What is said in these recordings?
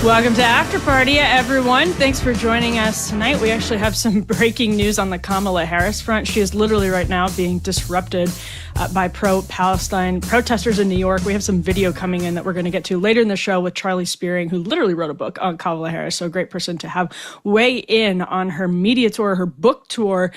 Welcome to After Party, everyone. Thanks for joining us tonight. We actually have some breaking news on the Kamala Harris front. She is literally right now being disrupted by pro-Palestine protesters in New York. We have some video coming in that we're going to get to later in the show with Charlie Spiering, who literally wrote a book on Kamala Harris. So a great person to have weigh in on her media tour, her book tour.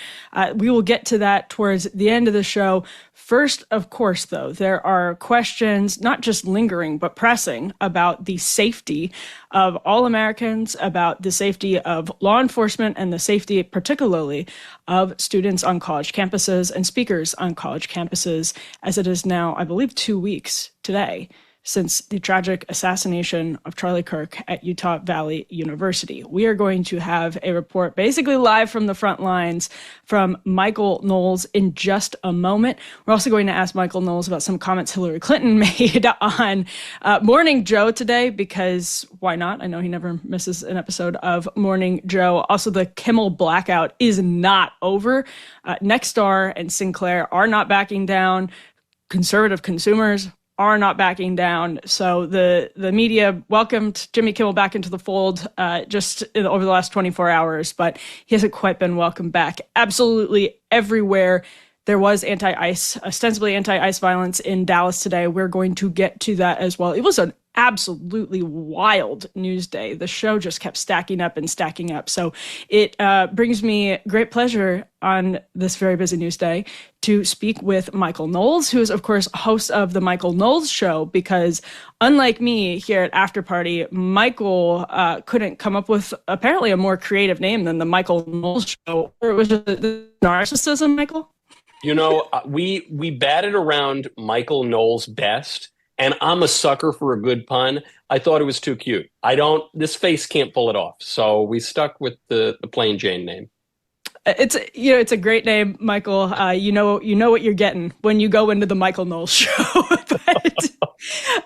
We will get to that towards the end of the show. First, of course, though, there are questions, not just lingering, but pressing, about the safety of all Americans, about the safety of law enforcement, and the safety, particularly, of students on college campuses and speakers on college campuses, as it is now, I believe, 2 weeks today since the tragic assassination of Charlie Kirk at Utah Valley University. We are going to have a report basically live from the front lines from Michael Knowles in just a moment. We're also going to ask Michael Knowles about some comments Hillary Clinton made on Morning Joe today, because why not? I know he never misses an episode of Morning Joe. Also, the Kimmel blackout is not over. Nexstar and Sinclair are not backing down. Conservative consumers are not backing down. So the media welcomed Jimmy Kimmel back into the fold just over the last 24 hours, but he hasn't quite been welcomed back. Absolutely everywhere there was ostensibly anti-ICE violence in Dallas today. We're going to get to that as well. It was an absolutely wild news day. The show just kept stacking up and stacking up. So it brings me great pleasure on this very busy news day to speak with Michael Knowles, who is, of course, host of the Michael Knowles Show, because unlike me here at After Party, Michael couldn't come up with apparently a more creative name than the Michael Knowles Show. Or was it the narcissism, Michael? You know, we batted around Michael Knowles best, and I'm a sucker for a good pun. I thought it was too cute. This face can't pull it off. So we stuck with the plain Jane name. It's a great name, Michael. You know what you're getting when you go into the Michael Knowles Show. But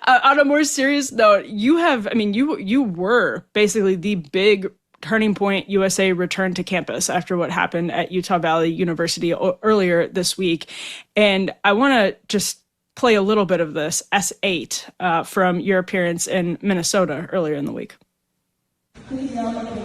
on a more serious note, you were basically the big Turning Point USA returned to campus after what happened at Utah Valley University earlier this week. And I want to just play a little bit of this S8 from your appearance in Minnesota earlier in the week. Please now look at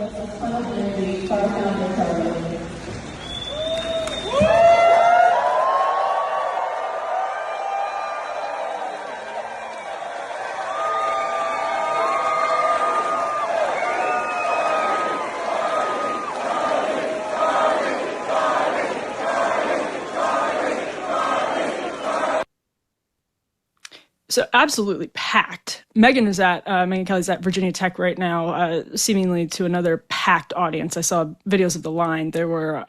So absolutely packed. Megyn Kelly's at Virginia Tech right now, seemingly to another packed audience. I saw videos of the line. There were,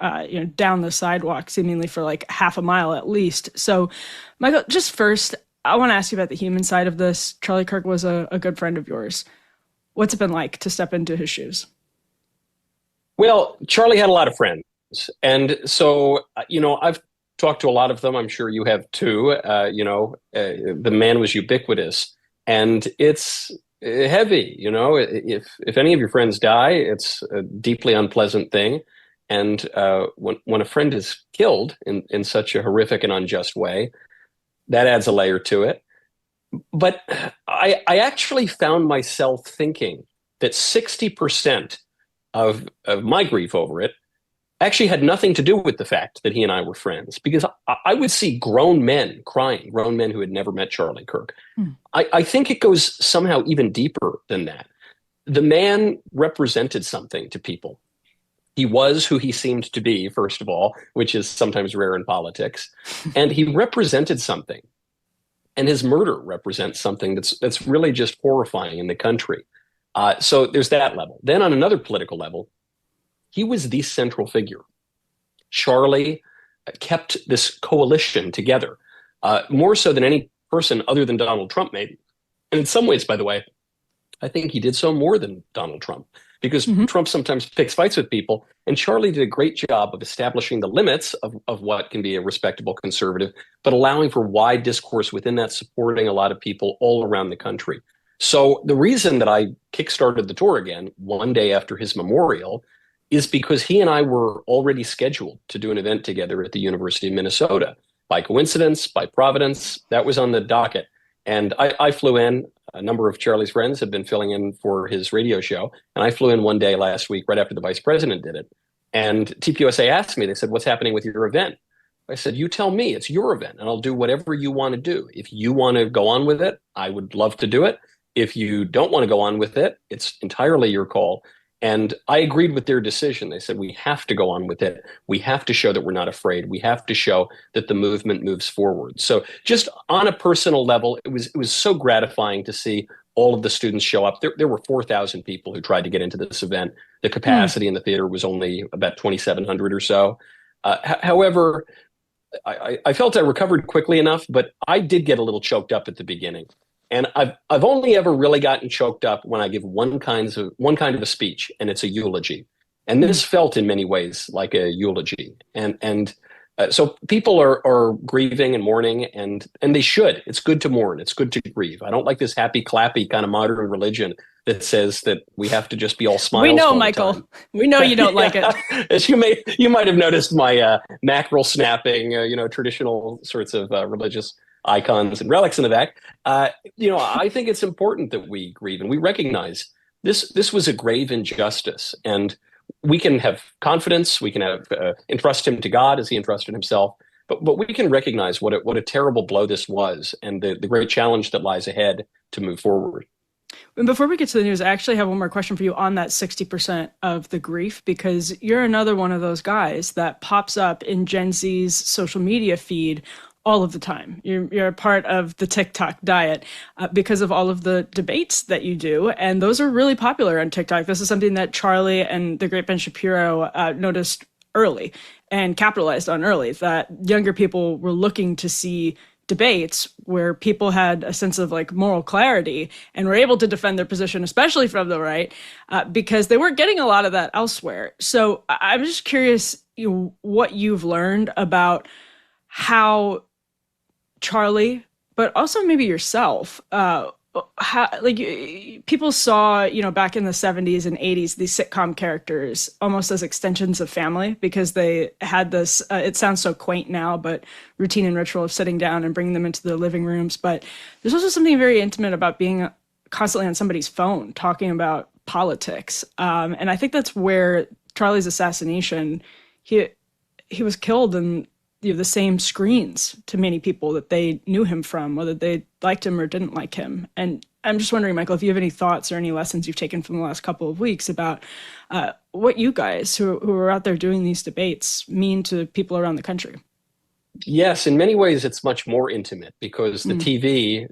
down the sidewalk, seemingly for like half a mile at least. So, Michael, just first, I want to ask you about the human side of this. Charlie Kirk was a good friend of yours. What's it been like to step into his shoes? Well, Charlie had a lot of friends. And so, I've talked to a lot of them. I'm sure you have too. The man was ubiquitous, and it's heavy. If any of your friends die, it's a deeply unpleasant thing. And when a friend is killed in such a horrific and unjust way, that adds a layer to it. But I actually found myself thinking that 60% of my grief over it actually had nothing to do with the fact that he and I were friends, because I would see grown men crying, grown men who had never met Charlie Kirk. I think it goes somehow even deeper than that. The man represented something to people. He was who he seemed to be, first of all, which is sometimes rare in politics. And he represented something. And his murder represents something that's really just horrifying in the country. So there's that level. Then on another political level, he was the central figure. Charlie kept this coalition together, more so than any person other than Donald Trump, maybe. And in some ways, by the way, I think he did so more than Donald Trump, because Trump sometimes picks fights with people, and Charlie did a great job of establishing the limits of what can be a respectable conservative, but allowing for wide discourse within that, supporting a lot of people all around the country. So the reason that I kickstarted the tour again one day after his memorial is because he and I were already scheduled to do an event together at the University of Minnesota. By coincidence, by providence, that was on the docket. And I flew in a number of Charlie's friends have been filling in for his radio show. And I flew in one day last week, right after the vice president did it. And TPUSA asked me, they said, what's happening with your event? I said, you tell me, it's your event, and I'll do whatever you want to do. If you want to go on with it, I would love to do it. If you don't want to go on with it, it's entirely your call. And I agreed with their decision. They said, we have to go on with it. We have to show that we're not afraid. We have to show that the movement moves forward. So just on a personal level, it was so gratifying to see all of the students show up. There were 4,000 people who tried to get into this event. The capacity in the theater was only about 2,700 or so. However, I felt I recovered quickly enough, but I did get a little choked up at the beginning. And I've only ever really gotten choked up when I give one kind of a speech, and it's a eulogy. And this felt in many ways like a eulogy. And so people are grieving and mourning, and they should. It's good to mourn. It's good to grieve. I don't like this happy clappy kind of modern religion that says that we have to just be all smiles. We know, all the Michael. time. We know you don't like it. As you might have noticed my mackerel snapping, traditional sorts of religious icons and relics in the back. I think it's important that we grieve and we recognize this was a grave injustice, and we can have confidence. We can have entrust him to God as he entrusted himself, but we can recognize what a terrible blow this was, and the great challenge that lies ahead to move forward. And before we get to the news, I actually have one more question for you on that 60% of the grief, because you're another one of those guys that pops up in Gen Z's social media feed all of the time. You're a part of the TikTok diet because of all of the debates that you do. And those are really popular on TikTok. This is something that Charlie and the great Ben Shapiro noticed early and capitalized on early, that younger people were looking to see debates where people had a sense of like moral clarity and were able to defend their position, especially from the right, because they weren't getting a lot of that elsewhere. So I'm just curious, what you've learned about how Charlie, but also maybe yourself, people saw, back in the 70s and 80s, these sitcom characters almost as extensions of family, because they had this, it sounds so quaint now, but routine and ritual of sitting down and bringing them into the living rooms. But there's also something very intimate about being constantly on somebody's phone, talking about politics. And I think that's where Charlie's assassination, he was killed in the same screens to many people that they knew him from, whether they liked him or didn't like him. And I'm just wondering, Michael, if you have any thoughts or any lessons you've taken from the last couple of weeks about what you guys who are out there doing these debates mean to people around the country. Yes, in many ways, it's much more intimate because the TV,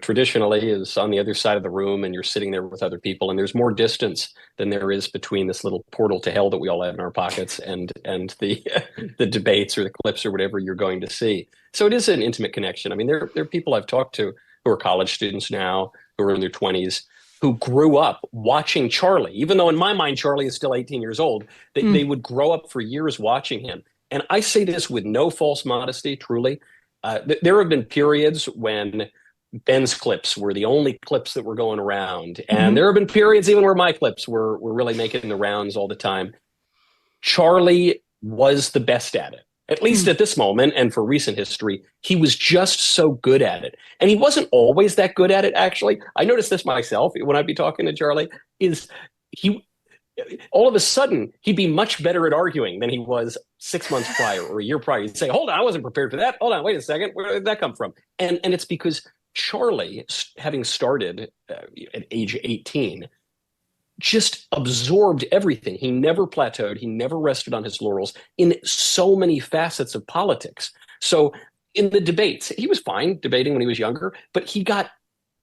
traditionally is on the other side of the room and you're sitting there with other people, and there's more distance than there is between this little portal to hell that we all have in our pockets and the the debates or the clips or whatever you're going to see. So it is an intimate connection. I mean, there are people I've talked to who are college students now, who are in their 20s, who grew up watching Charlie, even though in my mind, Charlie is still 18 years old. They would grow up for years watching him. And I say this with no false modesty, truly. There have been periods when Ben's clips were the only clips that were going around. And there have been periods even where my clips were really making the rounds all the time. Charlie was the best at it, at least at this moment. And for recent history, he was just so good at it. And he wasn't always that good at it, actually. I noticed this myself when I'd be talking to Charlie, all of a sudden, he'd be much better at arguing than he was 6 months prior or a year prior. He'd say, hold on, I wasn't prepared for that. Hold on, wait a second. Where did that come from? And it's because Charlie, having started at age 18, just absorbed everything. He never plateaued. He never rested on his laurels in so many facets of politics. So in the debates, he was fine debating when he was younger, but he got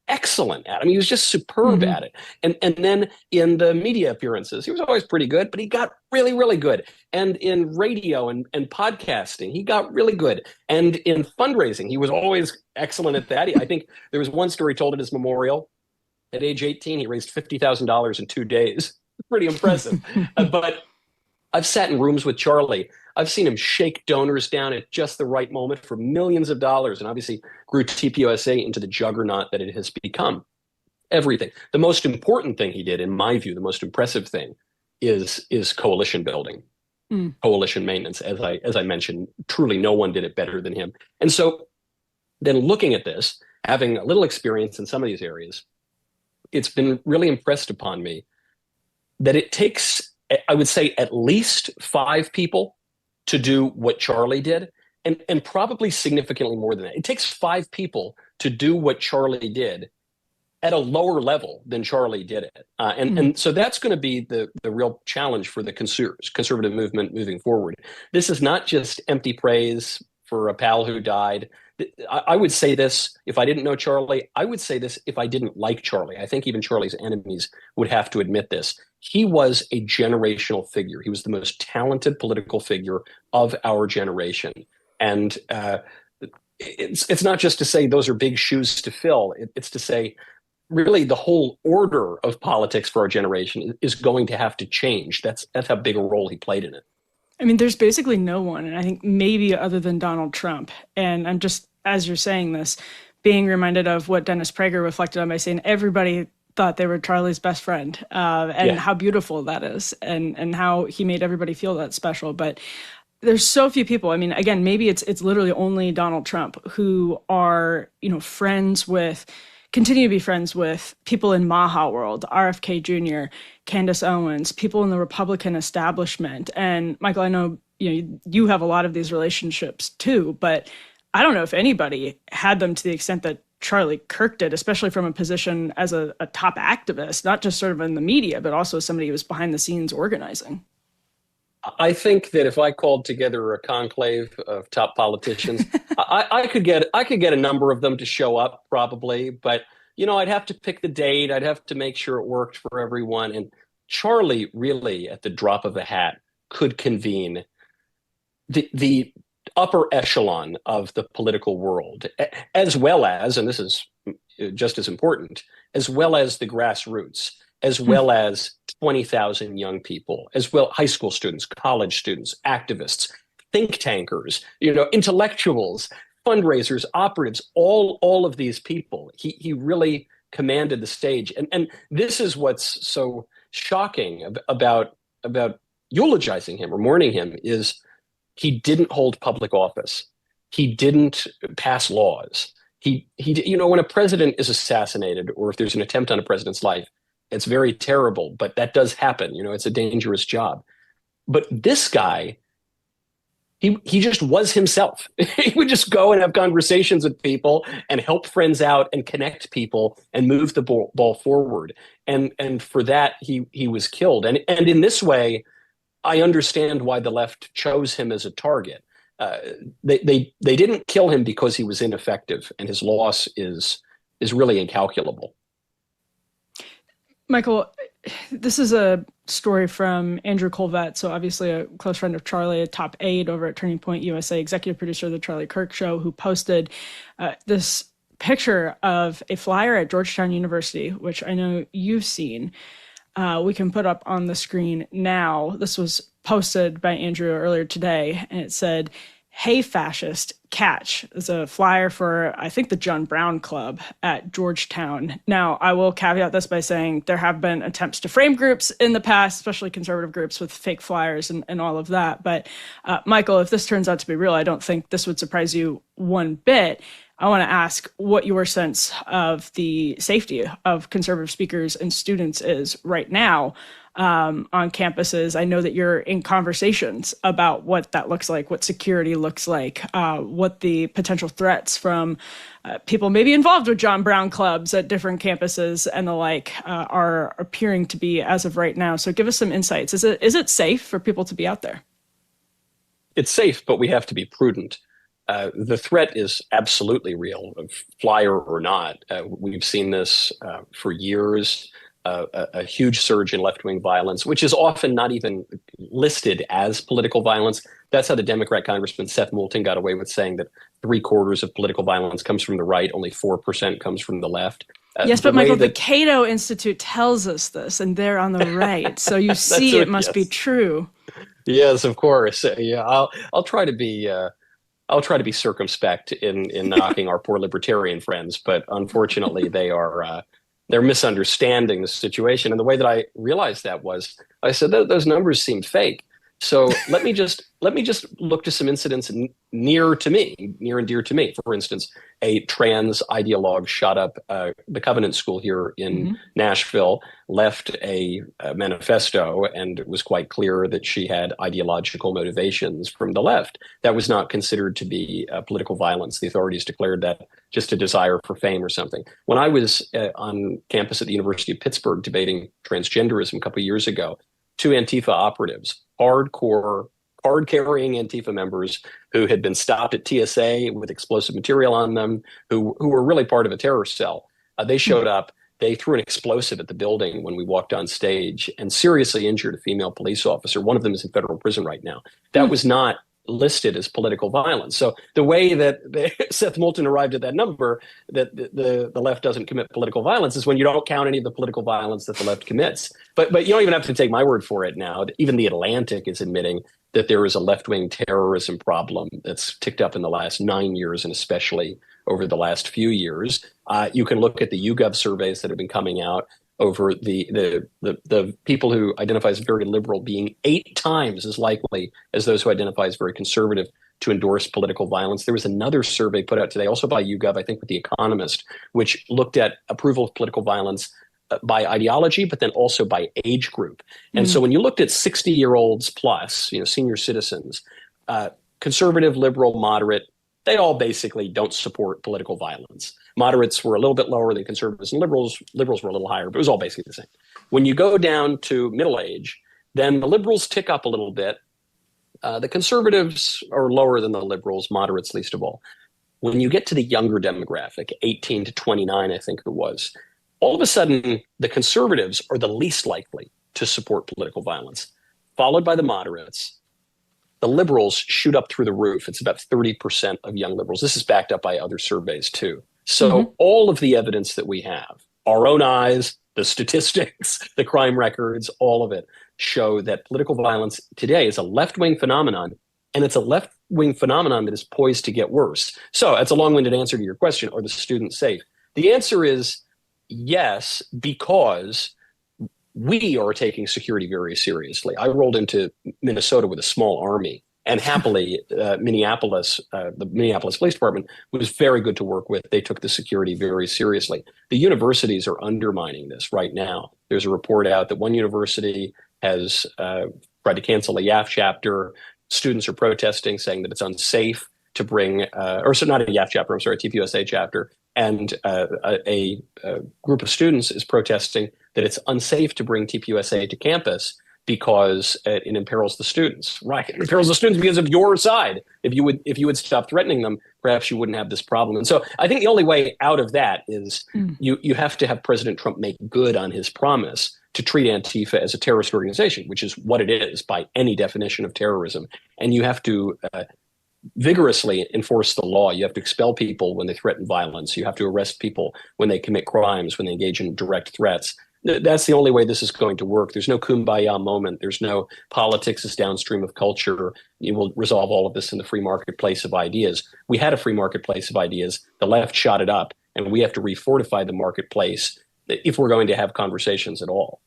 excellent at it. I mean, he was just superb at it. And then in the media appearances, he was always pretty good, but he got really, really good. And in radio and podcasting, he got really good. And in fundraising, he was always excellent at that. I think there was one story told at his memorial. At age 18, he raised $50,000 in 2 days. Pretty impressive. But I've sat in rooms with Charlie. I've seen him shake donors down at just the right moment for millions of dollars, and obviously grew TPUSA into the juggernaut that it has become. Everything. The most important thing he did, in my view, the most impressive thing is coalition building, coalition maintenance. As I mentioned, truly no one did it better than him. And so then looking at this, having a little experience in some of these areas, it's been really impressed upon me that it takes, I would say, at least 5 people to do what Charlie did, and probably significantly more than that. It takes 5 people to do what Charlie did at a lower level than Charlie did it. And so that's going to be the real challenge for the conservative movement moving forward. This is not just empty praise for a pal who died. I would say this if I didn't know Charlie. I would say this if I didn't like Charlie. I think even Charlie's enemies would have to admit this. He was a generational figure. He was the most talented political figure of our generation. And it's not just to say those are big shoes to fill. It's to say, really, the whole order of politics for our generation is going to have to change. That's how big a role he played in it. I mean, there's basically no one, and I think maybe other than Donald Trump. And I'm just, as you're saying this, being reminded of what Dennis Prager reflected on by saying everybody thought they were Charlie's best friend, and how beautiful that is, and how he made everybody feel that special. But there's so few people. I mean, again, maybe it's literally only Donald Trump who are, friends with, continue to be friends with people in Maha World, RFK Jr., Candace Owens, people in the Republican establishment. And Michael, I know you have a lot of these relationships too, but I don't know if anybody had them to the extent that Charlie Kirk did, especially from a position as a top activist, not just sort of in the media, but also somebody who was behind the scenes organizing. I think that if I called together a conclave of top politicians, I could get a number of them to show up probably, but I'd have to pick the date. I'd have to make sure it worked for everyone. And Charlie really, at the drop of a hat, could convene the upper echelon of the political world, as well as, and this is just as important, as well as the grassroots, as well as 20,000 young people, as well high school students, college students, activists, think tankers, intellectuals, fundraisers, operatives, all of these people. He really commanded the stage. And this is what's so shocking about eulogizing him or mourning him is he didn't hold public office. He didn't pass laws. He when a president is assassinated or if there's an attempt on a president's life, it's very terrible, but that does happen. It's a dangerous job. But this guy, he just was himself. He would just go and have conversations with people and help friends out and connect people and move the ball forward. And for that, he was killed. And in this way, I understand why the left chose him as a target. They didn't kill him because he was ineffective, and his loss is really incalculable. Michael, this is a story from Andrew Colvett, so obviously a close friend of Charlie, a top aide over at Turning Point USA, executive producer of the Charlie Kirk Show, who posted this picture of a flyer at Georgetown University, which I know you've seen. We can put up on the screen now. This was posted by Andrew earlier today, and it said, "Hey, fascist, catch." It's a flyer for, I think, the John Brown Club at Georgetown. Now, I will caveat this by saying there have been attempts to frame groups in the past, especially conservative groups with fake flyers and all of that. But Michael, if this turns out to be real, I don't think this would surprise you one bit. I want to ask what your sense of the safety of conservative speakers and students is right now on campuses. I know that you're in conversations about what that looks like, what security looks like, what the potential threats from people maybe involved with John Brown clubs at different campuses and the like are appearing to be as of right now. So give us some insights. Is it safe for people to be out there? It's safe, but we have to be prudent. The threat is absolutely real, flyer or not. We've seen this for years. A huge surge in left-wing violence, which is often not even listed as political violence. That's how the Democrat Congressman Seth Moulton got away with saying that 3/4 of political violence comes from the right, only 4% comes from the left. Yes, but Michael, the Cato Institute tells us this, and they're on the right. So you see, it must be true. Yes, of course. Yeah, I'll try to be. I'll try to be circumspect in knocking our poor libertarian friends, but unfortunately, they're misunderstanding the situation. And the way that I realized that was, I said those numbers seemed fake. So let me just look to some incidents near and dear to me. For instance, a trans ideologue shot up the Covenant School here in Nashville, left a manifesto, and it was quite clear that she had ideological motivations from the left. That was not considered to be political violence. The authorities declared that just a desire for fame or something. When I was on campus at the University of Pittsburgh debating transgenderism a couple of years ago, two Antifa operatives, hardcore, card-carrying Antifa members who had been stopped at TSA with explosive material on them, who were really part of a terror cell. They showed up. They threw an explosive at the building when we walked on stage and seriously injured a female police officer. One of them is in federal prison right now. That was not listed as political violence. So the way that Seth Moulton arrived at that number, that the left doesn't commit political violence, is when you don't count any of the political violence that the left commits. But you don't even have to take my word for it now. Even The Atlantic is admitting that there is a left-wing terrorism problem that's ticked up in the last 9 years, and especially over the last few years. You can look at the YouGov surveys that have been coming out over the people who identify as very liberal being 8 times as likely as those who identify as very conservative to endorse political violence. There was another survey put out today, also by YouGov, I think with The Economist, which looked at approval of political violence by ideology, but then also by age group. And so when you looked at 60-year-olds plus, senior citizens, conservative, liberal, moderate, they all basically don't support political violence. Moderates were a little bit lower than conservatives, and liberals were a little higher, but it was all basically the same. When you go down to middle age, then the liberals tick up a little bit. The conservatives are lower than the liberals, moderates least of all. When you get to the younger demographic, 18 to 29, I think it was, all of a sudden, the conservatives are the least likely to support political violence, followed by the moderates. The liberals shoot up through the roof. It's about 30% of young liberals. This is backed up by other surveys too. So all of the evidence that we have, our own eyes, the statistics, the crime records, all of it show that political violence today is a left-wing phenomenon, and it's a left-wing phenomenon that is poised to get worse. So that's a long-winded answer to your question, are the students safe? The answer is yes, because we are taking security very seriously. I rolled into Minnesota with a small army, and happily, the Minneapolis Police Department was very good to work with. They took the security very seriously. The universities are undermining this right now. There's a report out that one university has tried to cancel a YAF chapter. Students are protesting, saying that it's unsafe to bring, not a YAF chapter, I'm sorry, a TPUSA chapter. And a group of students is protesting that it's unsafe to bring TPUSA to campus because it imperils the students. Right, it imperils the students because of your side. If you would stop threatening them, perhaps you wouldn't have this problem. And so I think the only way out of that is you have to have President Trump make good on his promise to treat Antifa as a terrorist organization, which is what it is by any definition of terrorism. And you have to vigorously enforce the law. You have to expel people when they threaten violence. You have to arrest people when they commit crimes, when they engage in direct threats. That's the only way this is going to work. There's no kumbaya moment. There's no politics is downstream of culture. You will resolve all of this in the free marketplace of ideas. We had a free marketplace of ideas. The left shot it up, and we have to refortify the marketplace if we're going to have conversations at all.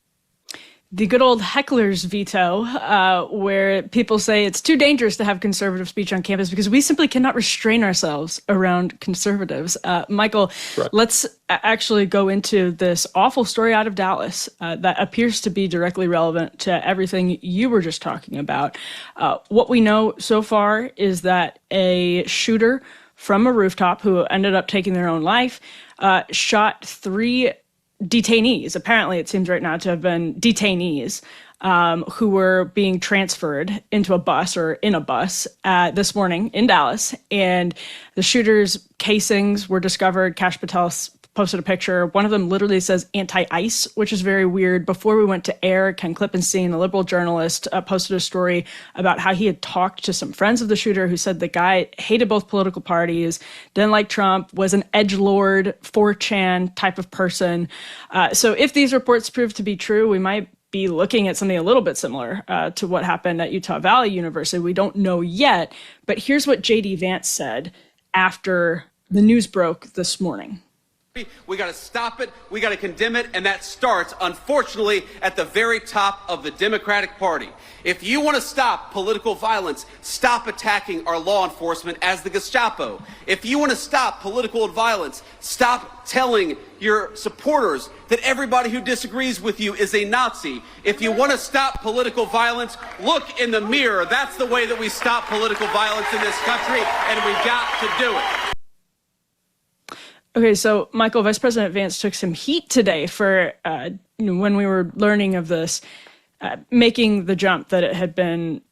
The good old heckler's veto, where people say it's too dangerous to have conservative speech on campus because we simply cannot restrain ourselves around conservatives. Michael, right. Let's actually go into this awful story out of Dallas that appears to be directly relevant to everything you were just talking about. What we know so far is that a shooter from a rooftop who ended up taking their own life shot 3 detainees. Apparently, it seems right now to have been detainees who were being transferred into a bus or in a bus this morning in Dallas. And the shooter's casings were discovered. Kash Patel posted a picture. One of them literally says anti-ice, which is very weird. Before we went to air, Ken Klippenstein, the liberal journalist, posted a story about how he had talked to some friends of the shooter who said the guy hated both political parties, didn't like Trump, was an edgelord, 4chan type of person. So if these reports prove to be true, we might be looking at something a little bit similar to what happened at Utah Valley University. We don't know yet, but here's what J.D. Vance said after the news broke this morning. We got to stop it. We got to condemn it. And that starts, unfortunately, at the very top of the Democratic Party. If you want to stop political violence, stop attacking our law enforcement as the Gestapo. If you want to stop political violence, stop telling your supporters that everybody who disagrees with you is a Nazi. If you want to stop political violence, look in the mirror. That's the way that we stop political violence in this country, and we've got to do it. Okay, so Michael, Vice President Vance took some heat today for when we were learning of this, making the jump that it had been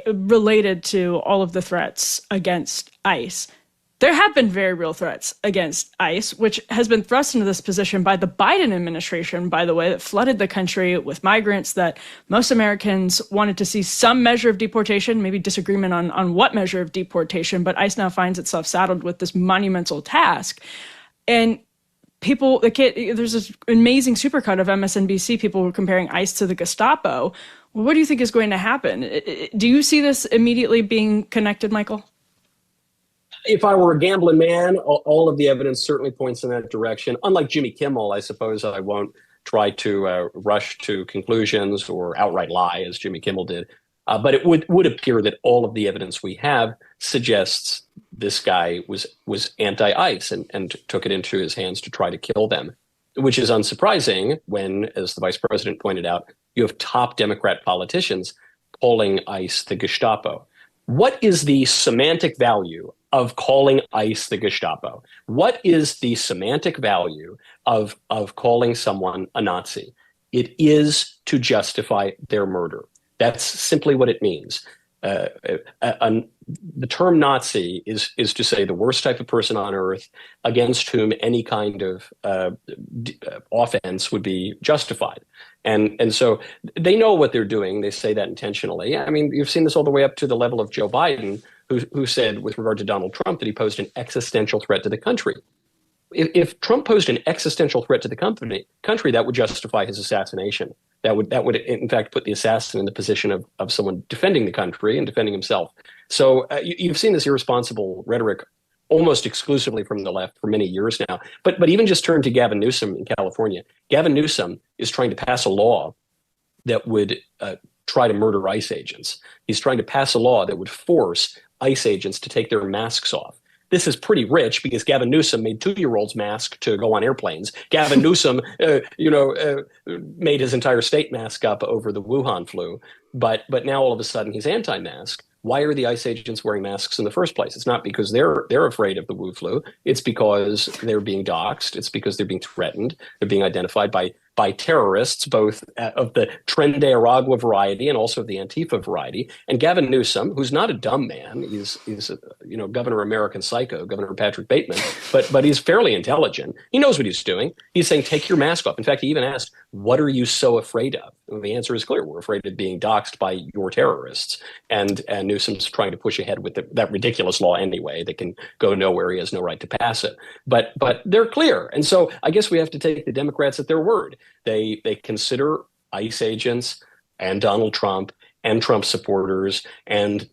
related to all of the threats against ICE. There have been very real threats against ICE, which has been thrust into this position by the Biden administration, by the way, that flooded the country with migrants that most Americans wanted to see some measure of deportation, maybe disagreement on what measure of deportation, but ICE now finds itself saddled with this monumental task. And people, there's this amazing supercut of MSNBC, people were comparing ICE to the Gestapo. Well, what do you think is going to happen? Do you see this immediately being connected, Michael? If I were a gambling man, all of the evidence certainly points in that direction. Unlike Jimmy Kimmel, I suppose I won't try to rush to conclusions or outright lie, as Jimmy Kimmel did. But it would appear that all of the evidence we have suggests this guy was anti-ICE and took it into his hands to try to kill them, which is unsurprising when, as the vice president pointed out, you have top Democrat politicians calling ICE the Gestapo. What is the semantic value of calling ICE the Gestapo? What is the semantic value of calling someone a Nazi? It is to justify their murder. That's simply what it means. The term Nazi is to say the worst type of person on earth against whom any kind of offense would be justified. And so they know what they're doing. They say that intentionally. I mean, you've seen this all the way up to the level of Joe Biden, who said with regard to Donald Trump that he posed an existential threat to the country. If Trump posed an existential threat to the country, that would justify his assassination. That would in fact put the assassin in the position of someone defending the country and defending himself. So you've seen this irresponsible rhetoric almost exclusively from the left for many years now. But even just turn to Gavin Newsom in California. Gavin Newsom is trying to pass a law that would try to murder ICE agents. He's trying to pass a law that would force ICE agents to take their masks off. This is pretty rich because Gavin Newsom made 2-year-olds mask to go on airplanes. Gavin Newsom, made his entire state mask up over the Wuhan flu. But now all of a sudden he's anti-mask. Why are the ICE agents wearing masks in the first place? It's not because they're afraid of the Wu flu. It's because they're being doxxed. It's because they're being threatened. They're being identified by terrorists, both of the Tren de Aragua variety and also of the Antifa variety. And Gavin Newsom, who's not a dumb man, he's Governor American Psycho, Governor Patrick Bateman, but he's fairly intelligent. He knows what he's doing. He's saying, take your mask off. In fact, he even asked, what are you so afraid of? And the answer is clear. We're afraid of being doxxed by your terrorists. And Newsom's trying to push ahead with that ridiculous law anyway that can go nowhere. He has no right to pass it. But they're clear. And so I guess we have to take the Democrats at their word. They consider ICE agents and Donald Trump and Trump supporters and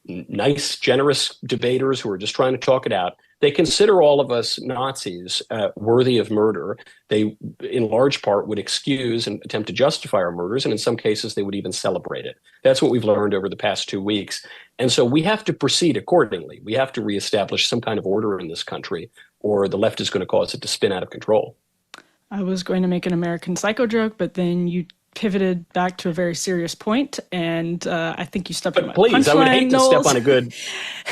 nice, generous debaters who are just trying to talk it out. They consider all of us Nazis worthy of murder. They, in large part, would excuse and attempt to justify our murders, and in some cases, they would even celebrate it. That's what we've learned over the past 2 weeks. And so we have to proceed accordingly. We have to reestablish some kind of order in this country, or the left is going to cause it to spin out of control. I was going to make an American Psycho joke, but then you pivoted back to a very serious point, and I think you stepped on my please, I would hate Knowles. to step on a good.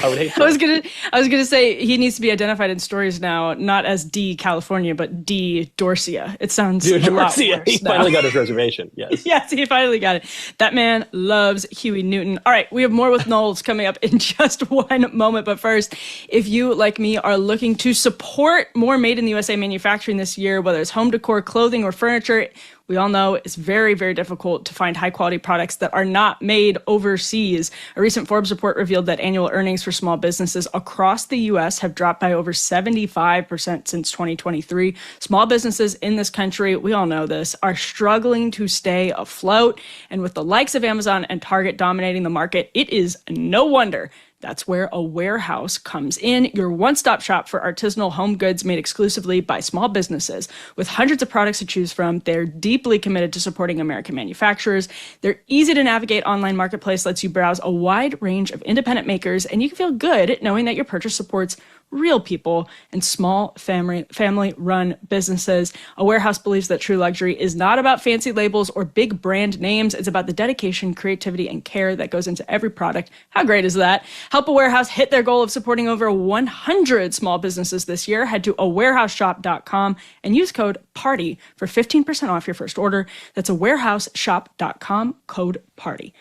I would hate. I was gonna say he needs to be identified in stories now, not as D California, but D Dorcia. It sounds a lot worse. He finally got his reservation. Yes. Yes, he finally got it. That man loves Huey Newton. All right, we have more with Knowles coming up in just one moment. But first, if you, like me, are looking to support more made in the USA manufacturing this year, whether it's home decor, clothing, or furniture, we all know it's very, very difficult to find high-quality products that are not made overseas. A recent Forbes report revealed that annual earnings for small businesses across the U.S. have dropped by over 75% since 2023. Small businesses in this country, we all know this, are struggling to stay afloat. And with the likes of Amazon and Target dominating the market, it is no wonder That's where a warehouse comes in, your one-stop shop for artisanal home goods made exclusively by small businesses. With hundreds of products to choose from, they're deeply committed to supporting American manufacturers. Their easy-to-navigate online marketplace lets you browse a wide range of independent makers, and you can feel good knowing that your purchase supports real people and small family-run businesses. A warehouse believes that true luxury is not about fancy labels or big brand names. It's about the dedication, creativity, and care that goes into every product. How great is that? Help a Warehouse hit their goal of supporting over 100 small businesses this year. Head to awarehouseshop.com and use code PARTY for 15% off your first order. That's awarehouseshop.com, code PARTY.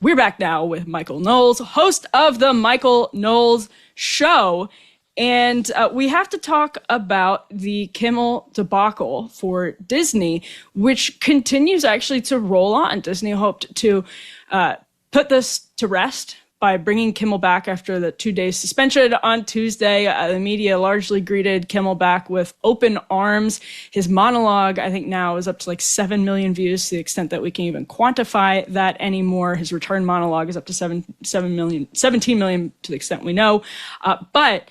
We're back now with Michael Knowles, host of the Michael Knowles Show. And we have to talk about the Kimmel debacle for Disney, which continues actually to roll on. Disney hoped to put this to rest by bringing Kimmel back after the 2-day suspension on Tuesday. The media largely greeted Kimmel back with open arms. His monologue, I think now is up to like 7 million views, to the extent that we can even quantify that anymore. His return monologue is up to 17 million to the extent we know. But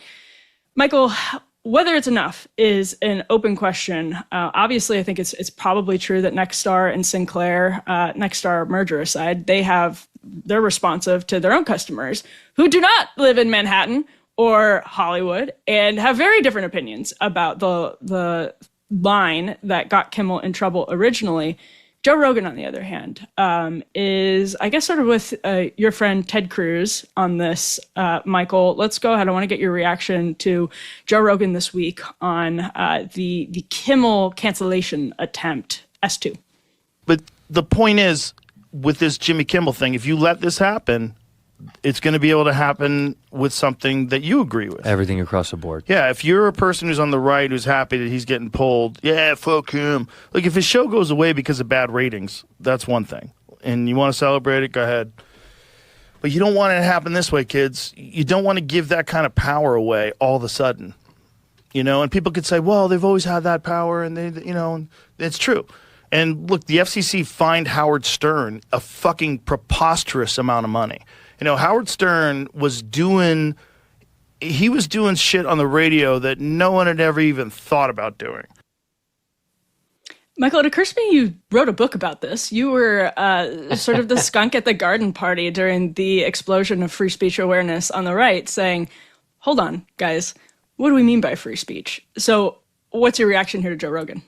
Michael, whether it's enough is an open question. Obviously, I think it's probably true that Nexstar and Sinclair, Nexstar merger aside, they're responsive to their own customers who do not live in Manhattan or Hollywood and have very different opinions about the line that got Kimmel in trouble originally. Joe Rogan, on the other hand, is, I guess, sort of with your friend Ted Cruz on this. Michael, let's go ahead. I want to get your reaction to Joe Rogan this week on the Kimmel cancellation attempt, S2. But the point is, with this Jimmy Kimmel thing, if you let this happen, it's going to be able to happen with something that you agree with. Everything across the board. Yeah, if you're a person who's on the right who's happy that he's getting pulled, yeah, fuck him. Like, if his show goes away because of bad ratings, that's one thing. And you want to celebrate it, go ahead. But you don't want it to happen this way, kids. You don't want to give that kind of power away all of a sudden. You know, and people could say, well, they've always had that power, and it's true. And look, the FCC fined Howard Stern a fucking preposterous amount of money. You know, Howard Stern was doing shit on the radio that no one had ever even thought about doing. Michael, it occurs to me you wrote a book about this. You were sort of the skunk at the garden party during the explosion of free speech awareness on the right, saying, hold on, guys, what do we mean by free speech? So what's your reaction here to Joe Rogan?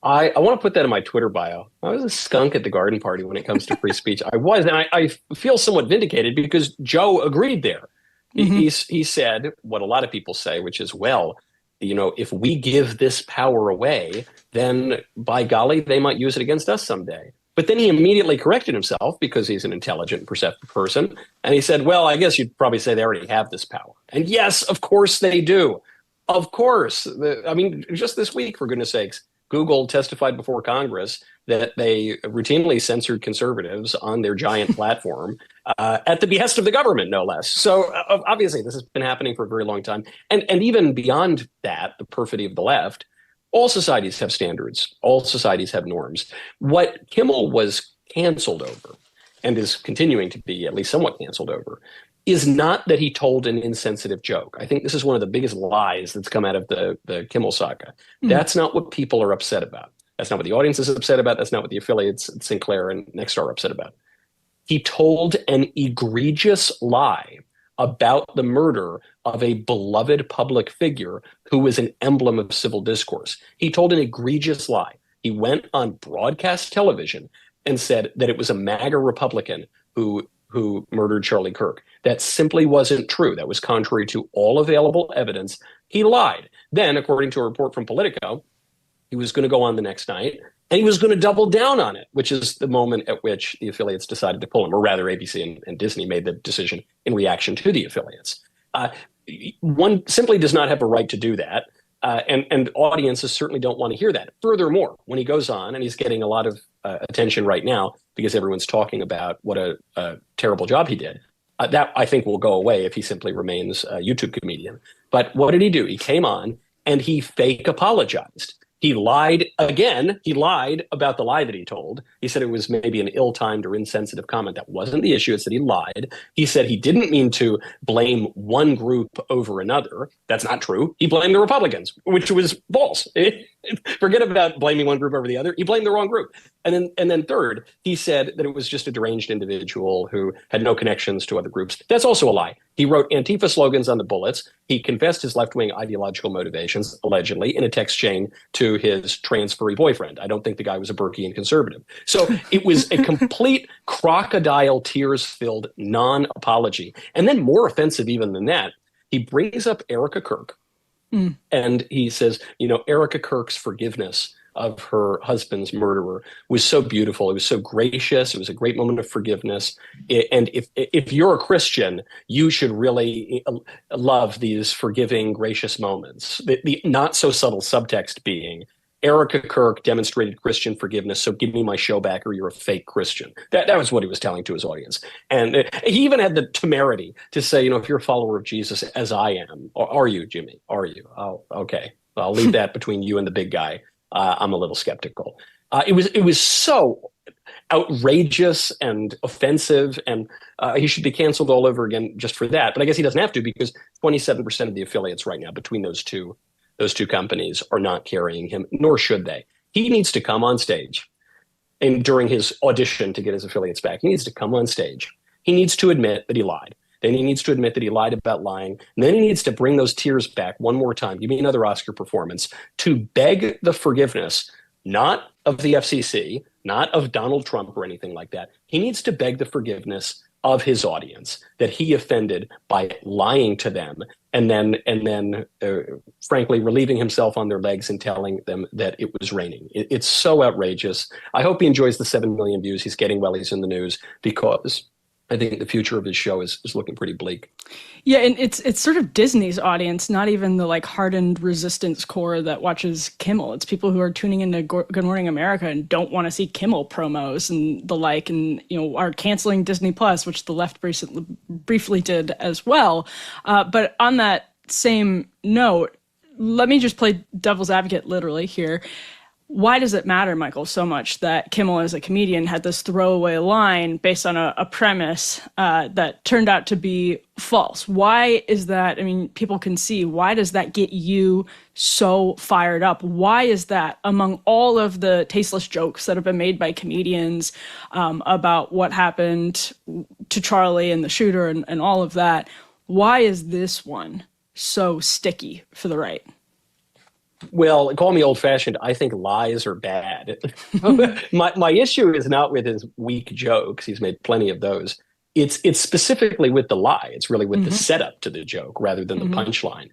I want to put that in my Twitter bio. I was a skunk at the garden party when it comes to free speech. I was, and I feel somewhat vindicated because Joe agreed there. Mm-hmm. He said what a lot of people say, which is, well, you know, if we give this power away, then by golly, they might use it against us someday. But then he immediately corrected himself because he's an intelligent, perceptive person. And he said, well, I guess you'd probably say they already have this power. And yes, of course they do. Of course. I mean, just this week, for goodness sakes, Google testified before Congress that they routinely censored conservatives on their giant platform at the behest of the government, no less. So obviously, this has been happening for a very long time. And even beyond that, the perfidy of the left, all societies have standards. All societies have norms. What Kimmel was canceled over, and is continuing to be at least somewhat canceled over, is not that he told an insensitive joke. I think this is one of the biggest lies that's come out of the Kimmel saga. Mm-hmm. That's not what people are upset about. That's not what the audience is upset about. That's not what the affiliates at Sinclair and Nexstar are upset about. He told an egregious lie about the murder of a beloved public figure who was an emblem of civil discourse. He told an egregious lie. He went on broadcast television and said that it was a MAGA Republican who murdered Charlie Kirk. That simply wasn't true. That was contrary to all available evidence. He lied. Then, according to a report from Politico, he was going to go on the next night and he was going to double down on it, which is the moment at which the affiliates decided to pull him, or rather ABC and Disney made the decision in reaction to the affiliates. One simply does not have a right to do that. And audiences certainly don't want to hear that. Furthermore, when he goes on, and he's getting a lot of attention right now because everyone's talking about what a terrible job he did, that I think will go away if he simply remains a YouTube comedian. But what did he do? He came on and he fake apologized. He lied again. He lied about the lie that he told. He said it was maybe an ill-timed or insensitive comment. That wasn't the issue. It's that he lied. He said he didn't mean to blame one group over another. That's not true. He blamed the Republicans, which was false. Forget about blaming one group over the other. He blamed the wrong group. And then third, he said that it was just a deranged individual who had no connections to other groups. That's also a lie. He wrote Antifa slogans on the bullets. He confessed his left-wing ideological motivations, allegedly, in a text chain to his trans furry boyfriend. I don't think the guy was a Burkean conservative. So it was a complete crocodile tears-filled non-apology. And then more offensive even than that, he brings up Erica Kirk. And he says, Erica Kirk's forgiveness of her husband's murderer was so beautiful. It was so gracious. It was a great moment of forgiveness. And if you're a Christian, you should really love these forgiving, gracious moments. The not so subtle subtext being, Erica Kirk demonstrated Christian forgiveness, so give me my show back or you're a fake Christian. That was what he was telling to his audience. And he even had the temerity to say, if you're a follower of Jesus, as I am, or are you, Jimmy? Are you? Oh, okay. I'll leave that between you and the big guy. I'm a little skeptical. It was so outrageous and offensive, and he should be canceled all over again just for that. But I guess he doesn't have to, because 27% of the affiliates right now between those two companies are not carrying him, nor should they. He needs to come on stage, and during his audition to get his affiliates back, he needs to come on stage. He needs to admit that he lied. Then he needs to admit that he lied about lying. And then he needs to bring those tears back one more time. Give me another Oscar performance to beg the forgiveness, not of the FCC, not of Donald Trump or anything like that. He needs to beg the forgiveness of his audience that he offended by lying to them, and then frankly, relieving himself on their legs and telling them that it was raining. It's so outrageous. I hope he enjoys the 7 million views he's getting while he's in the news, because I think the future of his show is looking pretty bleak. Yeah, and it's sort of Disney's audience, not even the hardened resistance core that watches Kimmel. It's people who are tuning into Good Morning America and don't want to see Kimmel promos and the like, and are canceling Disney Plus, which the left briefly did as well. But on that same note, let me just play devil's advocate literally here. Why does it matter, Michael, so much that Kimmel as a comedian had this throwaway line based on a premise that turned out to be false? Why is that? I mean, people can see. Why does that get you so fired up? Why is that, among all of the tasteless jokes that have been made by comedians about what happened to Charlie and the shooter and all of that, why is this one so sticky for the right? Well, call me old-fashioned. I think lies are bad. My issue is not with his weak jokes. He's made plenty of those. It's specifically with the lie. It's really with the setup to the joke rather than the punchline.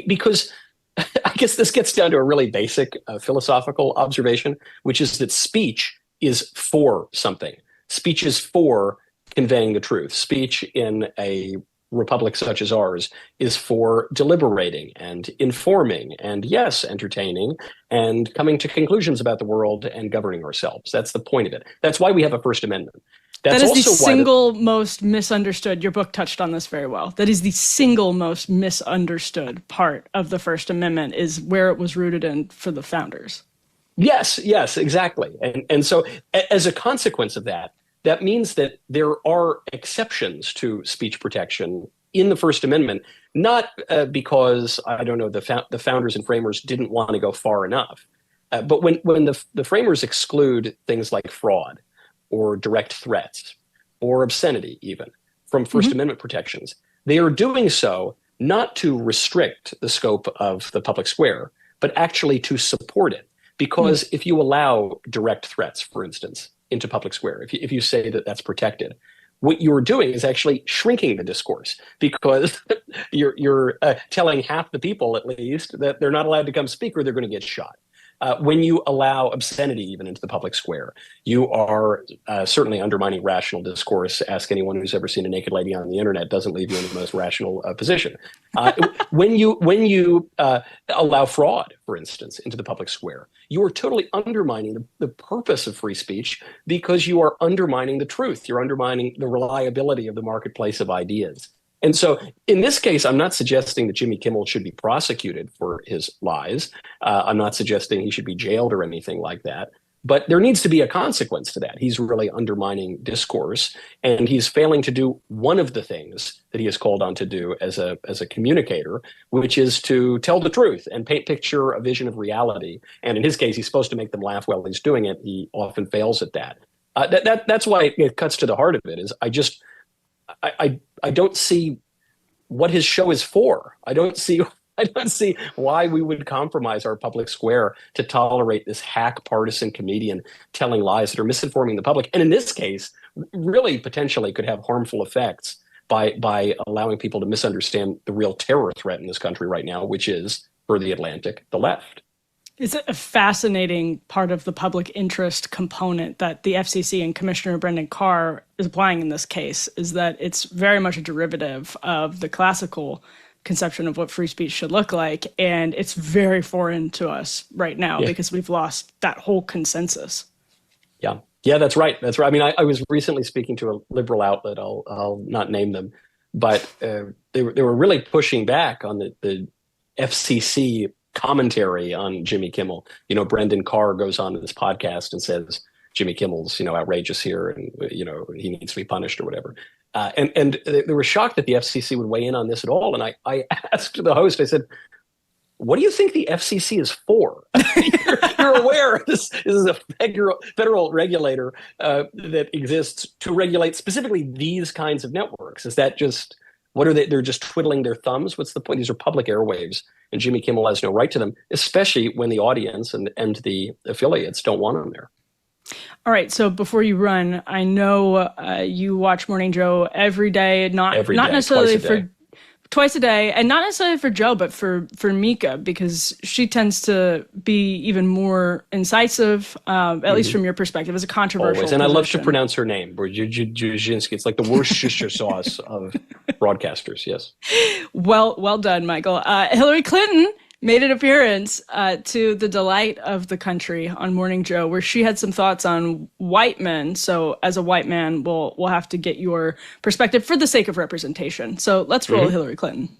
Because I guess this gets down to a really basic philosophical observation, which is that speech is for something. Speech is for conveying the truth. Speech in a republic such as ours is for deliberating and informing and, yes, entertaining and coming to conclusions about the world and governing ourselves. That's the point of it. That's why we have a First Amendment. That is the single most misunderstood. Your book touched on this very well. That is the single most misunderstood part of the First Amendment, is where it was rooted in for the founders. Yes, exactly. And so as a consequence of that, that means that there are exceptions to speech protection in the First Amendment, not because, I don't know, the founders and framers didn't want to go far enough, but when the framers exclude things like fraud or direct threats or obscenity even from First Amendment protections, they are doing so not to restrict the scope of the public square, but actually to support it. Because if you allow direct threats, for instance, into public square, if you say that that's protected, what you're doing is actually shrinking the discourse, because you're telling half the people, at least, that they're not allowed to come speak or they're going to get shot. When you allow obscenity even into the public square, you are certainly undermining rational discourse. Ask anyone who's ever seen a naked lady on the internet; doesn't leave you in the most rational position. When you allow fraud, for instance, into the public square, you are totally undermining the purpose of free speech, because you are undermining the truth. You're undermining the reliability of the marketplace of ideas. And so in this case, I'm not suggesting that Jimmy Kimmel should be prosecuted for his lies. I'm not suggesting he should be jailed or anything like that. But there needs to be a consequence to that. He's really undermining discourse, and he's failing to do one of the things that he is called on to do as a communicator, which is to tell the truth and picture a vision of reality. And in his case, he's supposed to make them laugh while he's doing it. He often fails at that. That's why it cuts to the heart of it. Is I don't see what his show is for. I don't see why we would compromise our public square to tolerate this hack partisan comedian telling lies that are misinforming the public. And in this case, really potentially could have harmful effects by allowing people to misunderstand the real terror threat in this country right now, which is, for the Atlantic, the left. It's a fascinating part of the public interest component that the FCC and Commissioner Brendan Carr is applying in this case, is that it's very much a derivative of the classical conception of what free speech should look like. And it's very foreign to us right now because we've lost that whole consensus. Yeah, that's right. That's right. I mean, I was recently speaking to a liberal outlet. I'll not name them, but they were really pushing back on the FCC commentary on Jimmy Kimmel. You know, Brendan Carr goes on to this podcast and says Jimmy Kimmel's, outrageous here, and he needs to be punished or whatever. And they were shocked that the FCC would weigh in on this at all. And I asked the host, I said, what do you think the FCC is for? You're aware this is a federal regulator that exists to regulate specifically these kinds of networks. Is that just, what are they? They're just twiddling their thumbs? What's the point? These are public airwaves, and Jimmy Kimmel has no right to them, especially when the audience and the affiliates don't want him there. All right. So before you run, I know you watch Morning Joe every day, not necessarily for twice a day, and not necessarily for Joe, but for Mika, because she tends to be even more incisive, at least from your perspective, as a controversial Always. And position. I love to pronounce her name, Jashinsky. It's like the Worcestershire sauce of broadcasters. Yes. Well done, Michael. Hillary Clinton made an appearance to the delight of the country on Morning Joe, where she had some thoughts on white men. So as a white man, we'll have to get your perspective for the sake of representation. So let's roll Hillary Clinton.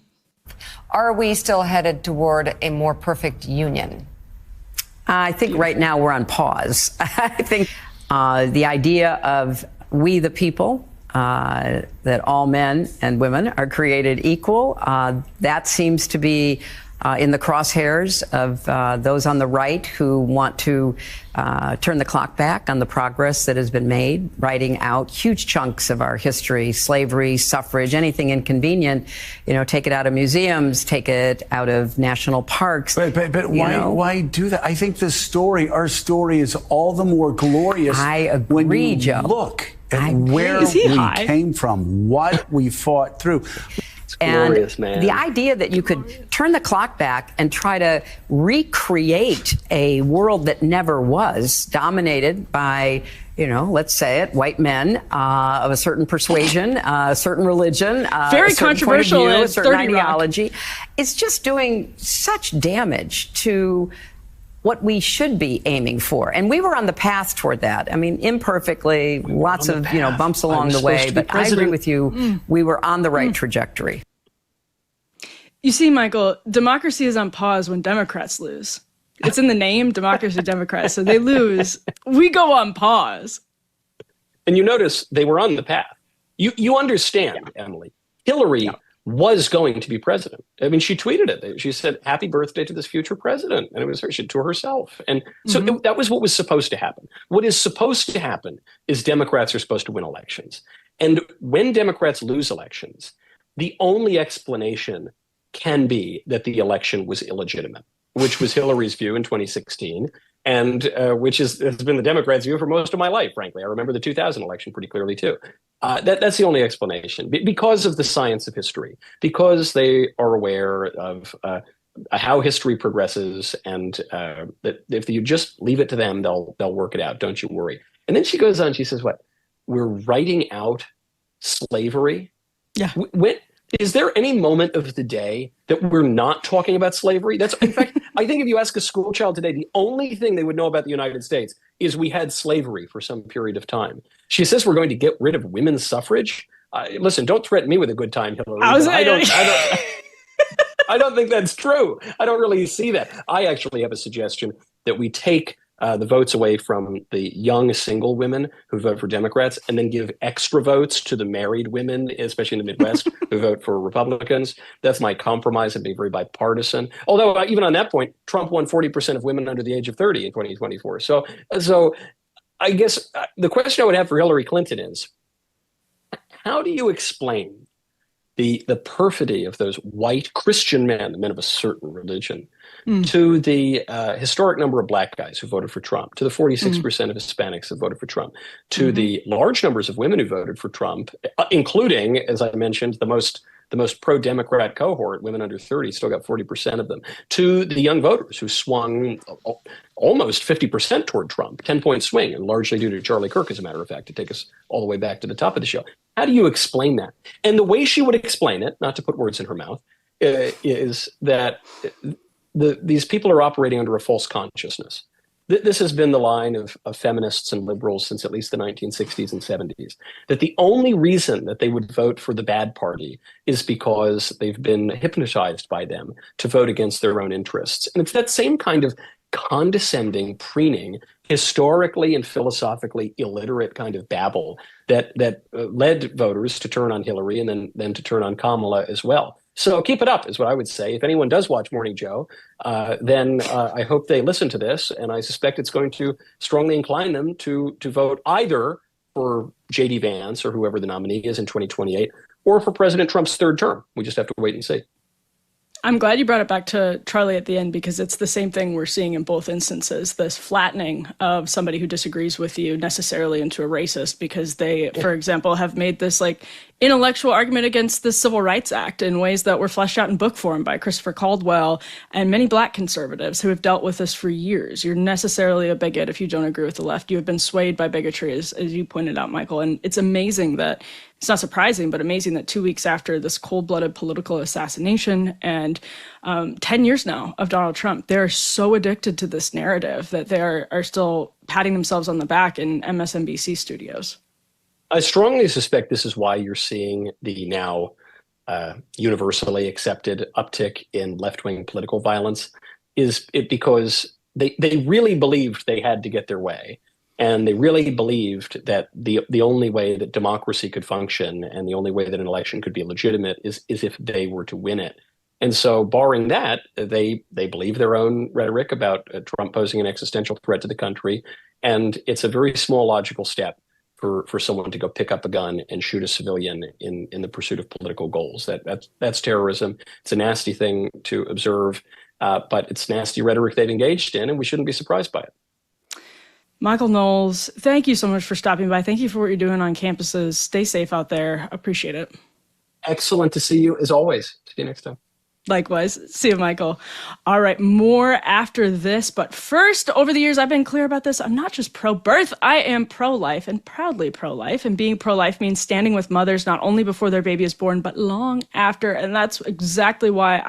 Are we still headed toward a more perfect union? I think right now we're on pause. I think the idea of we the people, that all men and women are created equal, that seems to be in the crosshairs of those on the right who want to turn the clock back on the progress that has been made, writing out huge chunks of our history, slavery, suffrage, anything inconvenient, take it out of museums, take it out of national parks. But why do that? I think our story is all the more glorious. I agree, when you Joe. look at where we came from, what we fought through. And glorious, man. The idea that you could turn the clock back and try to recreate a world that never was, dominated by, let's say it, white men of a certain persuasion, a certain religion, very a certain controversial, point of view, a certain 30 ideology, Rock. It's just doing such damage to what we should be aiming for. And we were on the path toward that. I mean, imperfectly, lots of, bumps along the way, but I agree with you. We were on the right trajectory. You see, Michael, democracy is on pause when Democrats lose. It's in the name, democracy, Democrats. So they lose. We go on pause. And you notice they were on the path. You understand, Emily. Hillary was going to be president. I mean, she tweeted it. She said, "Happy birthday to this future president." And it was her, to herself. And so that was what was supposed to happen. What is supposed to happen is Democrats are supposed to win elections. And when Democrats lose elections, the only explanation can be that the election was illegitimate, which was Hillary's view in 2016, and which has been the Democrats' view for most of my life, frankly. I remember the 2000 election pretty clearly, too. That's the only explanation, because of the science of history, because they are aware of how history progresses, and that if you just leave it to them, they'll work it out. Don't you worry. And then she goes on, she says, what? We're writing out slavery? Yeah. Is there any moment of the day that we're not talking about slavery? In fact, I think if you ask a school child today, the only thing they would know about the United States is we had slavery for some period of time. She says we're going to get rid of women's suffrage. Listen, don't threaten me with a good time, Hillary. I don't think that's true. I don't really see that. I actually have a suggestion that we take the votes away from the young single women who vote for Democrats and then give extra votes to the married women, especially in the Midwest, who vote for Republicans. That's my compromise. It'd be very bipartisan. Although even on that point, Trump won 40% of women under the age of 30 in 2024. So I guess the question I would have for Hillary Clinton is, how do you explain the perfidy of those white Christian men, the men of a certain religion, to the historic number of black guys who voted for Trump, to the 46% of Hispanics who voted for Trump, to the large numbers of women who voted for Trump, including, as I mentioned, the most pro-Democrat cohort, women under 30, still got 40% of them, to the young voters who swung almost 50% toward Trump, 10-point swing, and largely due to Charlie Kirk, as a matter of fact, to take us all the way back to the top of the show. How do you explain that? And the way she would explain it, not to put words in her mouth, is that these people are operating under a false consciousness. This has been the line of feminists and liberals since at least the 1960s and 70s, that the only reason that they would vote for the bad party is because they've been hypnotized by them to vote against their own interests. And it's that same kind of condescending, preening, historically and philosophically illiterate kind of babble that led voters to turn on Hillary and then to turn on Kamala as well. So keep it up is what I would say. If anyone does watch Morning Joe, then I hope they listen to this, and I suspect it's going to strongly incline them to vote either for J.D. Vance or whoever the nominee is in 2028, or for President Trump's third term. We just have to wait and see. I'm glad you brought it back to Charlie at the end, because it's the same thing we're seeing in both instances, this flattening of somebody who disagrees with you necessarily into a racist, because they, for example, have made this like intellectual argument against the Civil Rights Act in ways that were fleshed out in book form by Christopher Caldwell and many black conservatives who have dealt with this for years. You're necessarily a bigot if you don't agree with the left. You have been swayed by bigotry, as you pointed out, Michael. And it's amazing that, it's not surprising, but amazing that 2 weeks after this cold-blooded political assassination and 10 years now of Donald Trump, they're so addicted to this narrative that they are still patting themselves on the back in MSNBC studios. I strongly suspect this is why you're seeing the now universally accepted uptick in left-wing political violence, is it because they really believed they had to get their way. And they really believed that the only way that democracy could function and the only way that an election could be legitimate is if they were to win it. And so barring that, they believe their own rhetoric about Trump posing an existential threat to the country. And it's a very small logical step for someone to go pick up a gun and shoot a civilian in the pursuit of political goals. That's terrorism. It's a nasty thing to observe, but it's nasty rhetoric they've engaged in, and we shouldn't be surprised by it. Michael Knowles, thank you so much for stopping by. Thank you for what you're doing on campuses. Stay safe out there. Appreciate it. Excellent to see you, as always. See you next time. Likewise. See you, Michael. All right, more after this. But first, over the years, I've been clear about this. I'm not just pro-birth. I am pro-life, and proudly pro-life. And being pro-life means standing with mothers not only before their baby is born, but long after. And that's exactly why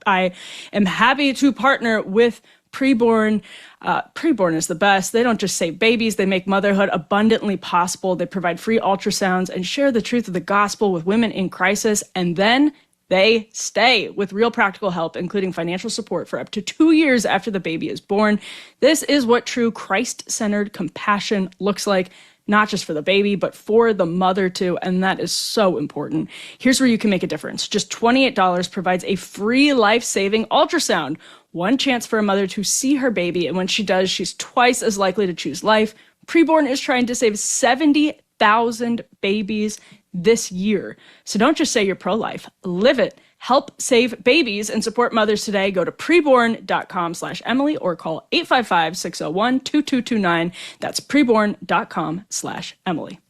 I am happy to partner with Preborn. Preborn is the best. They don't just save babies, they make motherhood abundantly possible. They provide free ultrasounds and share the truth of the gospel with women in crisis. And then they stay with real practical help, including financial support for up to 2 years after the baby is born. This is what true Christ-centered compassion looks like. Not just for the baby, but for the mother too. And that is so important. Here's where you can make a difference. Just $28 provides a free life-saving ultrasound. One chance for a mother to see her baby. And when she does, she's twice as likely to choose life. Preborn is trying to save 70,000 babies this year. So don't just say you're pro-life. Live it. Help save babies and support mothers today. Go to preborn.com/Emily or call 855-601-2229. That's preborn.com/Emily.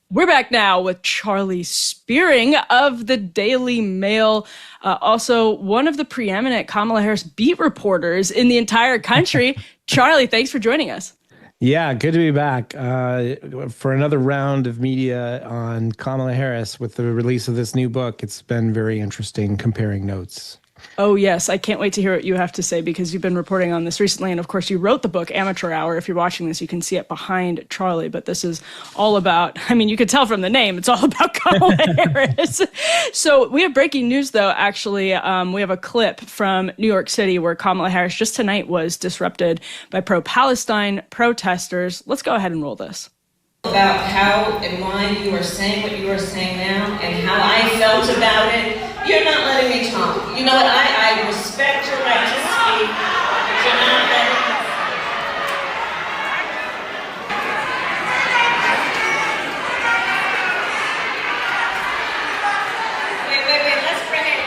We're back now with Charlie Spiering of the Daily Mail, also one of the preeminent Kamala Harris beat reporters in the entire country. Charlie, thanks for joining us. Yeah, good to be back for another round of media on Kamala Harris with the release of this new book. It's been very interesting comparing notes. Oh, yes. I can't wait to hear what you have to say because you've been reporting on this recently. And of course, you wrote the book Amateur Hour. If you're watching this, you can see it behind Charlie. But this is all about, I mean, you could tell from the name, it's all about Kamala Harris. So we have breaking news, though, actually. We have a clip from New York City where Kamala Harris just tonight was disrupted by pro-Palestine protesters. Let's go ahead and roll this. About how and why you are saying what you are saying now and how I felt about it. You're not letting me talk. You know what? I respect your right to speak, but you're not letting me. Wait. Let's bring it.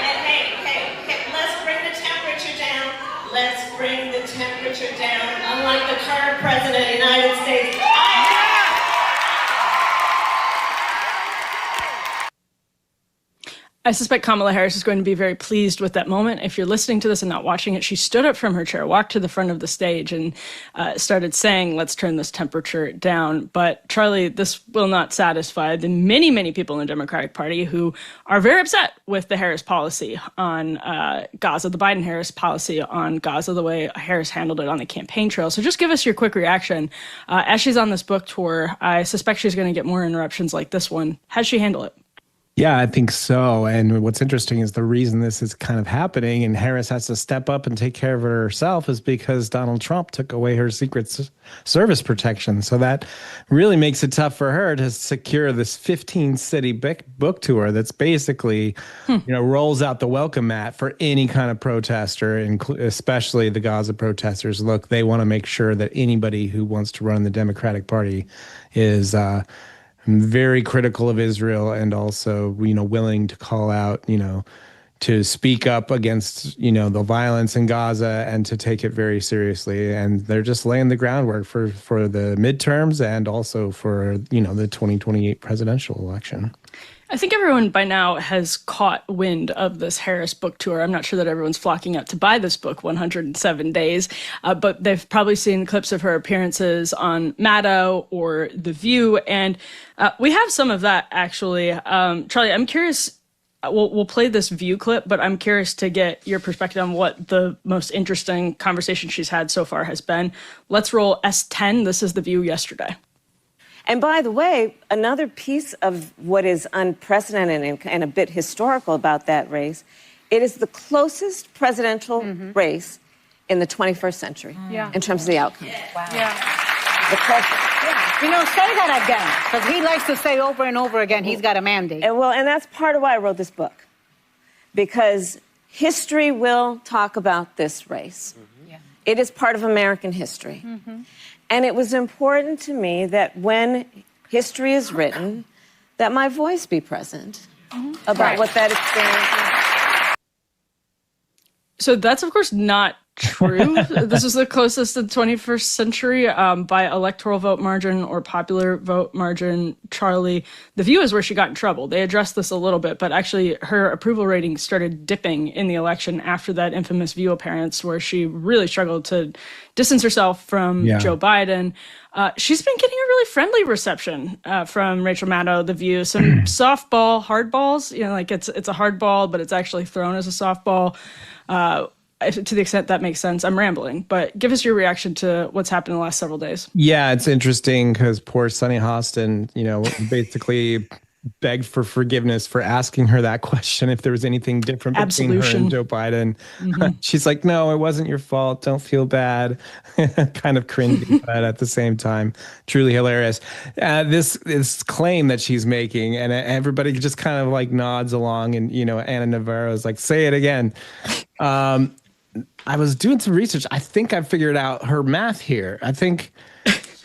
Hey. Let's bring the temperature down. Let's bring the temperature down. Unlike the current president of the United States. I suspect Kamala Harris is going to be very pleased with that moment. If you're listening to this and not watching it, she stood up from her chair, walked to the front of the stage, and started saying, let's turn this temperature down. But Charlie, this will not satisfy the many, many people in the Democratic Party who are very upset with the Harris policy on Gaza, the Biden-Harris policy on Gaza, the way Harris handled it on the campaign trail. So just give us your quick reaction. As she's on this book tour, I suspect she's going to get more interruptions like this one. How'd she handle it? Yeah, I think so. And what's interesting is the reason this is kind of happening and Harris has to step up and take care of it herself is because Donald Trump took away her Secret Service protection. So that really makes it tough for her to secure this 15-city book tour that's basically, rolls out the welcome mat for any kind of protester, especially the Gaza protesters. Look, they want to make sure that anybody who wants to run the Democratic Party is very critical of Israel and also, willing to call out, to speak up against, the violence in Gaza and to take it very seriously. And they're just laying the groundwork for the midterms and also for, the 2028 presidential election. I think everyone by now has caught wind of this Harris book tour. I'm not sure that everyone's flocking out to buy this book, 107 Days, but they've probably seen clips of her appearances on Maddow or The View, and we have some of that, actually. Charlie, I'm curious, we'll play this View clip, but I'm curious to get your perspective on what the most interesting conversation she's had so far has been. Let's roll S10. This is The View yesterday. And by the way, another piece of what is unprecedented and a bit historical about that race, it is the closest presidential race in the 21st century in terms of the outcome. Wow. The closest. Say that again, because he likes to say over and over again he's got a mandate. And that's part of why I wrote this book, because history will talk about this race. It is part of American history. And it was important to me that when history is written, that my voice be present about what that experience is. So that's, of course, not true. This is the closest to the 21st century by electoral vote margin or popular vote margin. Charlie, The View is where she got in trouble. They addressed this a little bit, but actually her approval rating started dipping in the election after that infamous View appearance where she really struggled to distance herself from Joe Biden. She's been getting a really friendly reception from Rachel Maddow, The View. Some softball, hardballs, like it's a hardball, but it's actually thrown as a softball. To the extent that makes sense. I'm rambling, but give us your reaction to what's happened in the last several days. Yeah, it's interesting because poor Sunny Hostin, basically begged for forgiveness for asking her that question if there was anything different between her and Joe Biden. She's like, no, it wasn't your fault. Don't feel bad. Kind of cringy, but at the same time, truly hilarious. This claim that she's making, and everybody just kind of like nods along, and Anna Navarro is like, say it again. I was doing some research. I think I figured out her math here. I think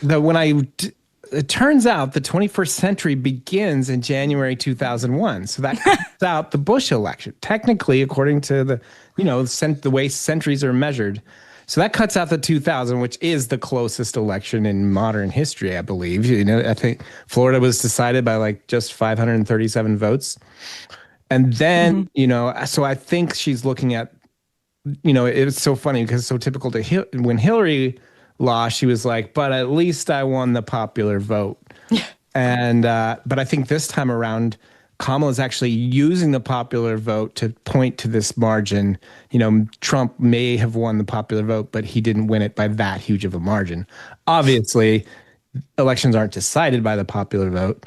that it turns out the 21st century begins in January 2001. So that cuts out the Bush election, technically, according to the way centuries are measured. So that cuts out the 2000, which is the closest election in modern history, I believe. I think Florida was decided by just 537 votes. And then, so I think she's looking at, it's so funny because it's so typical to when Hillary lost, she was like, but at least I won the popular vote. And but I think this time around, Kamala's actually using the popular vote to point to this margin. Trump may have won the popular vote, but he didn't win it by that huge of a margin. Obviously, elections aren't decided by the popular vote.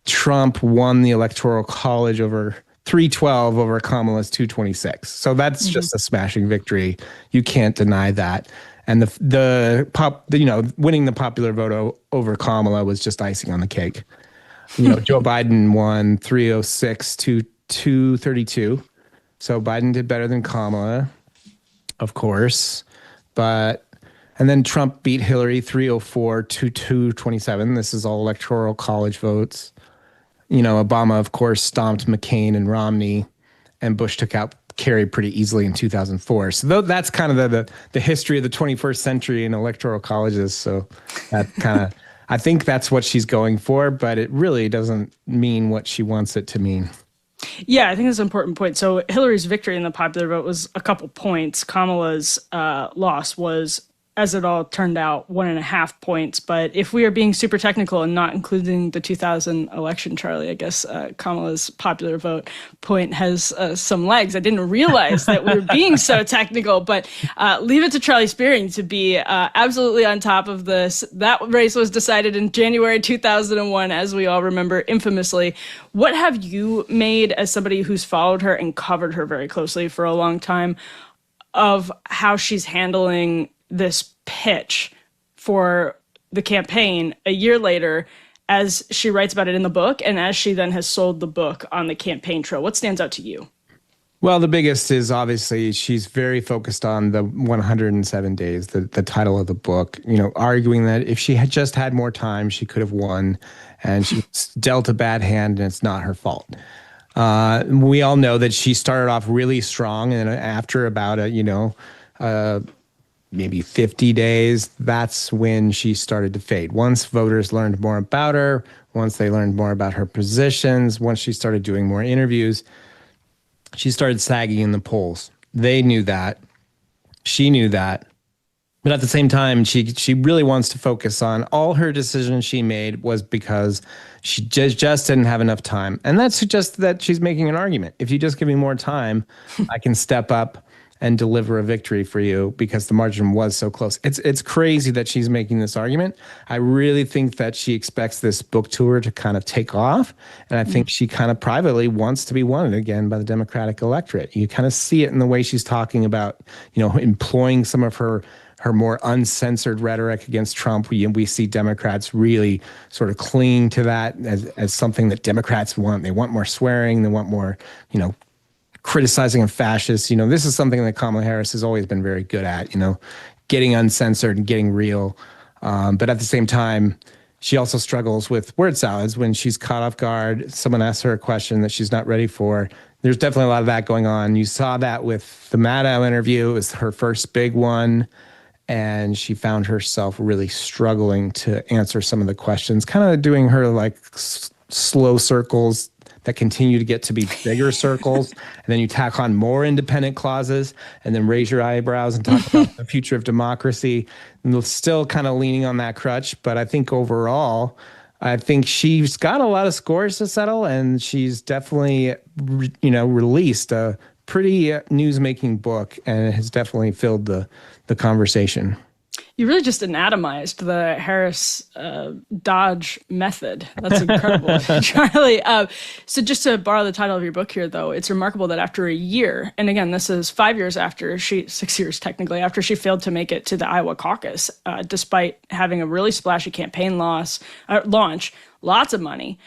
Trump won the Electoral College over 312 over Kamala's 226. So that's just a smashing victory. You can't deny that. And winning the popular vote over Kamala was just icing on the cake. Joe Biden won 306 to 232. So Biden did better than Kamala, of course. And then Trump beat Hillary 304 to 227. This is all Electoral College votes. Obama, of course, stomped McCain and Romney, and Bush took out Kerry pretty easily in 2004. So that's kind of the history of the 21st century in electoral colleges. So that kind of, I think that's what she's going for, but it really doesn't mean what she wants it to mean. Yeah, I think that's an important point. So Hillary's victory in the popular vote was a couple points. Kamala's loss was, as it all turned out, 1.5 points. But if we are being super technical and not including the 2000 election, Charlie, I guess Kamala's popular vote point has some legs. I didn't realize that we were being so technical, but leave it to Charlie Spiering to be absolutely on top of this. That race was decided in January 2001, as we all remember infamously. What have you made, as somebody who's followed her and covered her very closely for a long time, of how she's handling this pitch for the campaign a year later, as she writes about it in the book and as she then has sold the book on the campaign trail? What stands out to you? Well, the biggest is obviously she's very focused on the 107 days, the title of the book, arguing that if she had just had more time, she could have won, and she dealt a bad hand and it's not her fault. We all know that she started off really strong, and after about maybe 50 days, that's when she started to fade. Once voters learned more about her, once they learned more about her positions, once she started doing more interviews, she started sagging in the polls. They knew that. She knew that. But at the same time, she really wants to focus on all her decisions she made was because she just didn't have enough time. And that suggests that she's making an argument. If you just give me more time, I can step up and deliver a victory for you because the margin was so close. It's crazy that she's making this argument. I really think that she expects this book tour to kind of take off. And I think she kind of privately wants to be wanted again by the Democratic electorate. You kind of see it in the way she's talking about, employing some of her more uncensored rhetoric against Trump. We see Democrats really sort of clinging to that as something that Democrats want. They want more swearing. They want more, criticizing of fascists. This is something that Kamala Harris has always been very good at, getting uncensored and getting real. But at the same time, she also struggles with word salads when she's caught off guard. Someone asks her a question that she's not ready for. There's definitely a lot of that going on. You saw that with the Maddow interview. It was her first big one. And she found herself really struggling to answer some of the questions, kind of doing her slow circles that continue to get to be bigger circles. And then you tack on more independent clauses and then raise your eyebrows and talk about the future of democracy. And still kind of leaning on that crutch. But I think overall, I think she's got a lot of scores to settle, and she's definitely, released a pretty newsmaking book, and it has definitely filled the conversation. You really just anatomized the Harris Dodge method. That's incredible, Charlie. So just to borrow the title of your book here, though, it's remarkable that after a year, and again, this is 5 years after 6 years technically, after she failed to make it to the Iowa caucus, despite having a really splashy campaign launch, lots of money,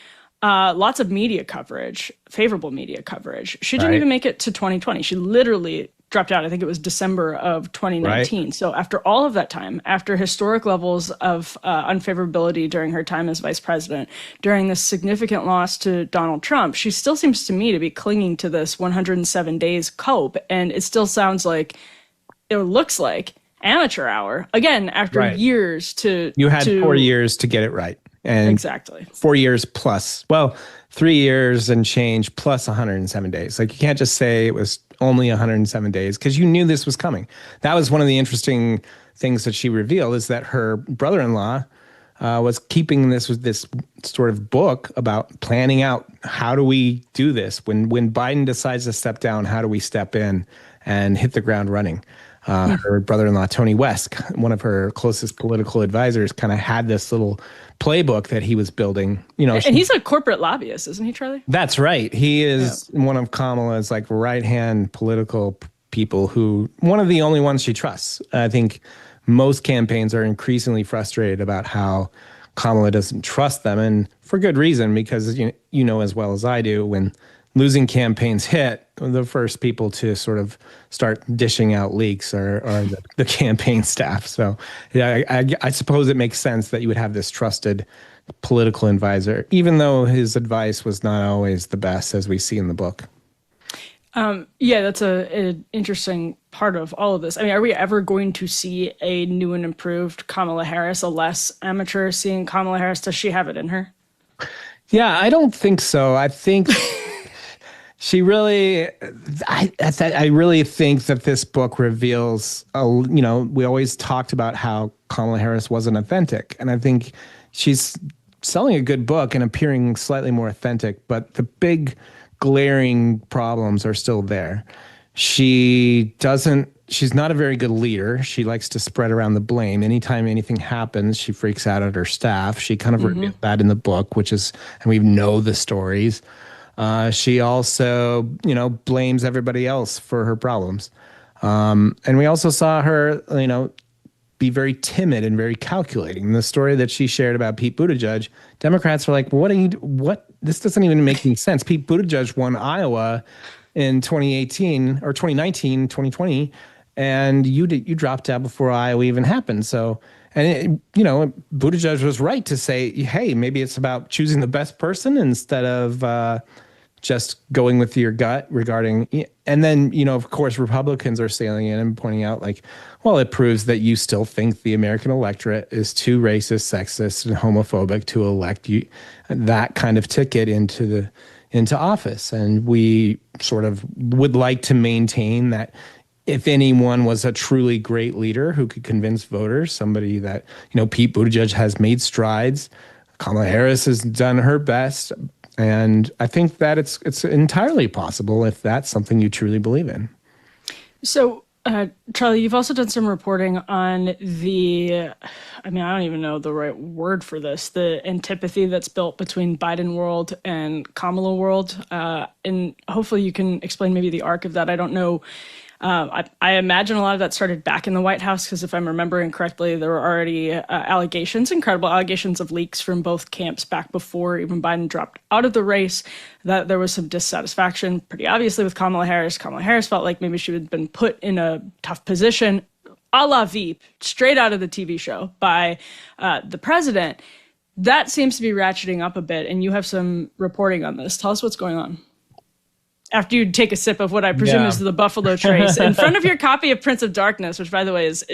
lots of media coverage, favorable media coverage. She didn't even make it to 2020. She literally dropped out. I think it was December of 2019. Right. So after all of that time, after historic levels of unfavorability during her time as vice president, during this significant loss to Donald Trump, she still seems to me to be clinging to this 107 days cope. And it still sounds like, it looks like, amateur hour. Again, after years to... You had 4 years to get it right. And exactly 4 years plus, 3 years and change plus 107 days. You can't just say it was only 107 days because you knew this was coming. That was one of the interesting things that she revealed, is that her brother-in-law was keeping this sort of book about planning out how do we do this when Biden decides to step down, how do we step in and hit the ground running. Her brother-in-law, Tony West, one of her closest political advisors, kind of had this little playbook that he was building. And he's a corporate lobbyist, isn't he, Charlie? That's right. He is one of Kamala's like right-hand political people one of the only ones she trusts. I think most campaigns are increasingly frustrated about how Kamala doesn't trust them, and for good reason, because you know as well as I do, when losing campaigns hit, the first people to sort of start dishing out leaks are the campaign staff. So yeah, I suppose it makes sense that you would have this trusted political advisor, even though his advice was not always the best, as we see in the book. Yeah, that's an interesting part of all of this. I mean, are we ever going to see a new and improved Kamala Harris, a less amateur seeing Kamala Harris? Does she have it in her? Yeah, I don't think so. I think she really, I really think that this book reveals, we always talked about how Kamala Harris wasn't authentic. And I think she's selling a good book and appearing slightly more authentic, but the big glaring problems are still there. She's not a very good leader. She likes to spread around the blame. Anytime anything happens, she freaks out at her staff. She kind of revealed that in the book, and we know the stories. She also, blames everybody else for her problems. And we also saw her, be very timid and very calculating. The story that she shared about Pete Buttigieg, Democrats were like, what? This doesn't even make any sense. Pete Buttigieg won Iowa in 2018 or 2019, 2020, and you dropped out before Iowa even happened. So, Buttigieg was right to say, hey, maybe it's about choosing the best person instead of just going with your gut regarding, and then, of course, Republicans are sailing in and pointing out like, well, it proves that you still think the American electorate is too racist, sexist, and homophobic to elect you that kind of ticket into office. And we sort of would like to maintain that if anyone was a truly great leader who could convince voters, somebody that, Pete Buttigieg has made strides, Kamala Harris has done her best. And I think that it's entirely possible if that's something you truly believe in. So, Charlie, you've also done some reporting on I don't even know the right word for this, the antipathy that's built between Biden world and Kamala world. And hopefully you can explain maybe the arc of that. I don't know. I imagine a lot of that started back in the White House, because if I'm remembering correctly, there were already incredible allegations of leaks from both camps back before even Biden dropped out of the race, that there was some dissatisfaction, pretty obviously, with Kamala Harris. Kamala Harris felt like maybe she had been put in a tough position, a la Veep, straight out of the TV show by the president. That seems to be ratcheting up a bit, and you have some reporting on this. Tell us what's going on. After you take a sip of what I presume is the Buffalo Trace in front of your copy of Prince of Darkness, which, by the way, is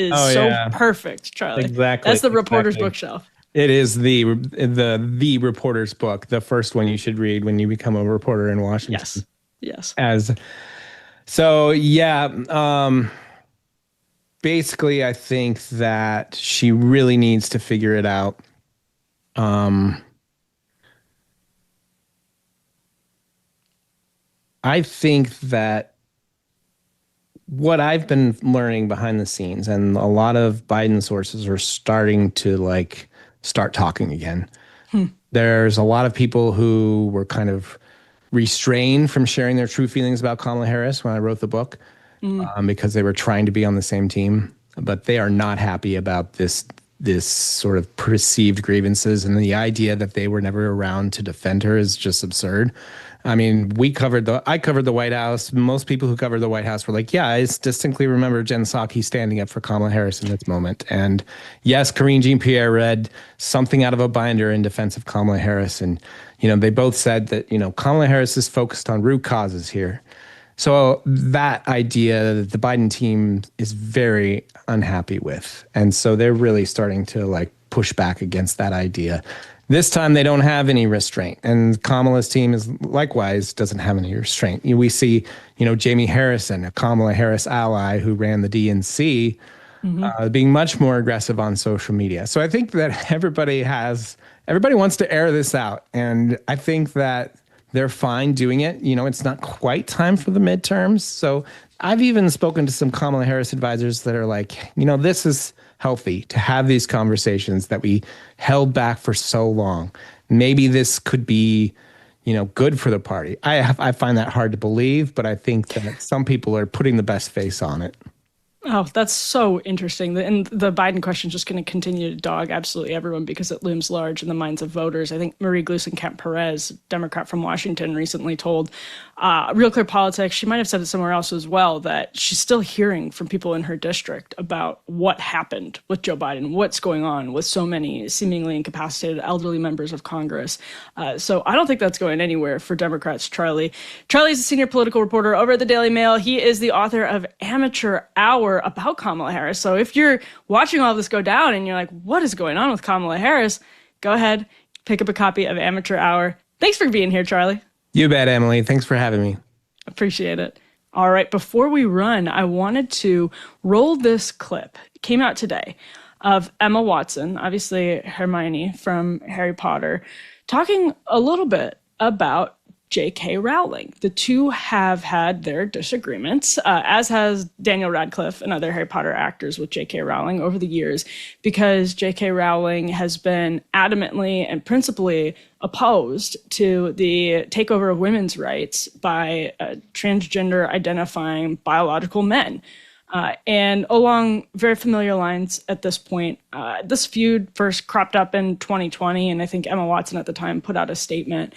perfect, Charlie. Exactly. That's the reporter's bookshelf. It is the reporter's book, the first one you should read when you become a reporter in Washington. Yes. Basically, I think that she really needs to figure it out. I think that what I've been learning behind the scenes, and a lot of Biden sources are starting to start talking again. There's a lot of people who were kind of restrained from sharing their true feelings about Kamala Harris when I wrote the book, because they were trying to be on the same team, but they are not happy about this sort of perceived grievances, and the idea that they were never around to defend her is just absurd. I mean, I covered the White House. Most people who covered the White House were like, yeah, I distinctly remember Jen Psaki standing up for Kamala Harris in this moment. And yes, Karine Jean-Pierre read something out of a binder in defense of Kamala Harris. And, they both said that, Kamala Harris is focused on root causes here. So that idea the Biden team is very unhappy with. And so they're really starting to push back against that idea. This time they don't have any restraint, and Kamala's team is likewise doesn't have any restraint. We see, Jamie Harrison, a Kamala Harris ally who ran the DNC, being much more aggressive on social media. So I think that everybody wants to air this out. And I think that they're fine doing it. You know, it's not quite time for the midterms. So I've even spoken to some Kamala Harris advisors that are like, you know, this is healthy to have these conversations that we held back for so long. Maybe this could be, you know, good for the party. I find that hard to believe, but I think that some people are putting the best face on it. Oh, that's so interesting. And the Biden question is just going to continue to dog absolutely everyone because it looms large in the minds of voters. I think Marie Gluesenkamp-Perez, Democrat from Washington, recently told Real Clear Politics, she might have said it somewhere else as well, that she's still hearing from people in her district about what happened with Joe Biden, what's going on with so many seemingly incapacitated elderly members of Congress. So I don't think that's going anywhere for Democrats, Charlie. Charlie is a senior political reporter over at the Daily Mail. He is the author of Amateur Hour about Kamala Harris. So if you're watching all this go down and you're like, what is going on with Kamala Harris? Go ahead, pick up a copy of Amateur Hour. Thanks for being here, Charlie. You bet, Emily. Thanks for having me. Appreciate it. All right, before we run, I wanted to roll this clip. It came out today of Emma Watson, obviously Hermione from Harry Potter, talking a little bit about J.K. Rowling. The two have had their disagreements, as has Daniel Radcliffe and other Harry Potter actors with J.K. Rowling over the years, because J.K. Rowling has been adamantly and principally opposed to the takeover of women's rights by transgender identifying biological men. And along very familiar lines at this point, this feud first cropped up in 2020, and I think Emma Watson at the time put out a statement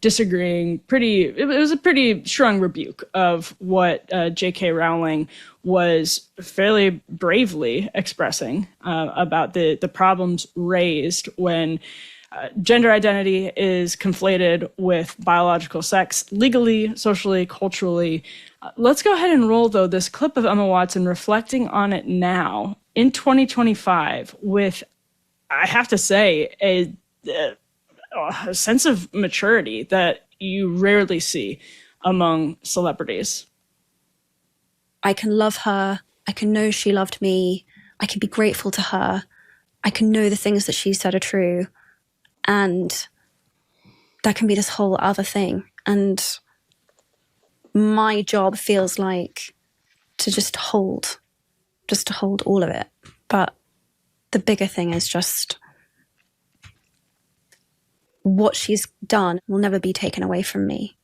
disagreeing it was a pretty strong rebuke of what J.K. Rowling was fairly bravely expressing about the problems raised when gender identity is conflated with biological sex legally, socially, culturally. Let's go ahead and roll, though, this clip of Emma Watson reflecting on it now in 2025 with, I have to say, a sense of maturity that you rarely see among celebrities. I can love her. I can know she loved me. I can be grateful to her. I can know the things that she said are true. And that can be this whole other thing. And my job feels like to just hold all of it. But the bigger thing is just what she's done will never be taken away from me.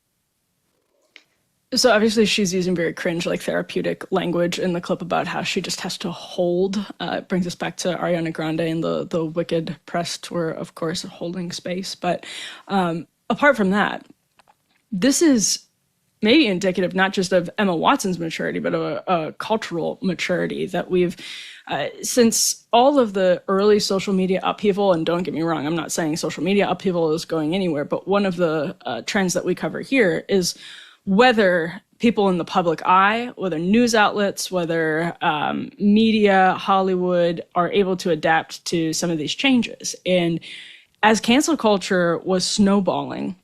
So obviously she's using very cringe, like therapeutic language in the clip about how she just has to hold. It brings us back to Ariana Grande and the Wicked press tour, of course, holding space. But apart from that, this is maybe indicative not just of Emma Watson's maturity, but of a cultural maturity that we've, since all of the early social media upheaval, and don't get me wrong, I'm not saying social media upheaval is going anywhere, but one of the trends that we cover here is whether people in the public eye, whether news outlets, whether media, Hollywood are able to adapt to some of these changes. And as cancel culture was snowballing,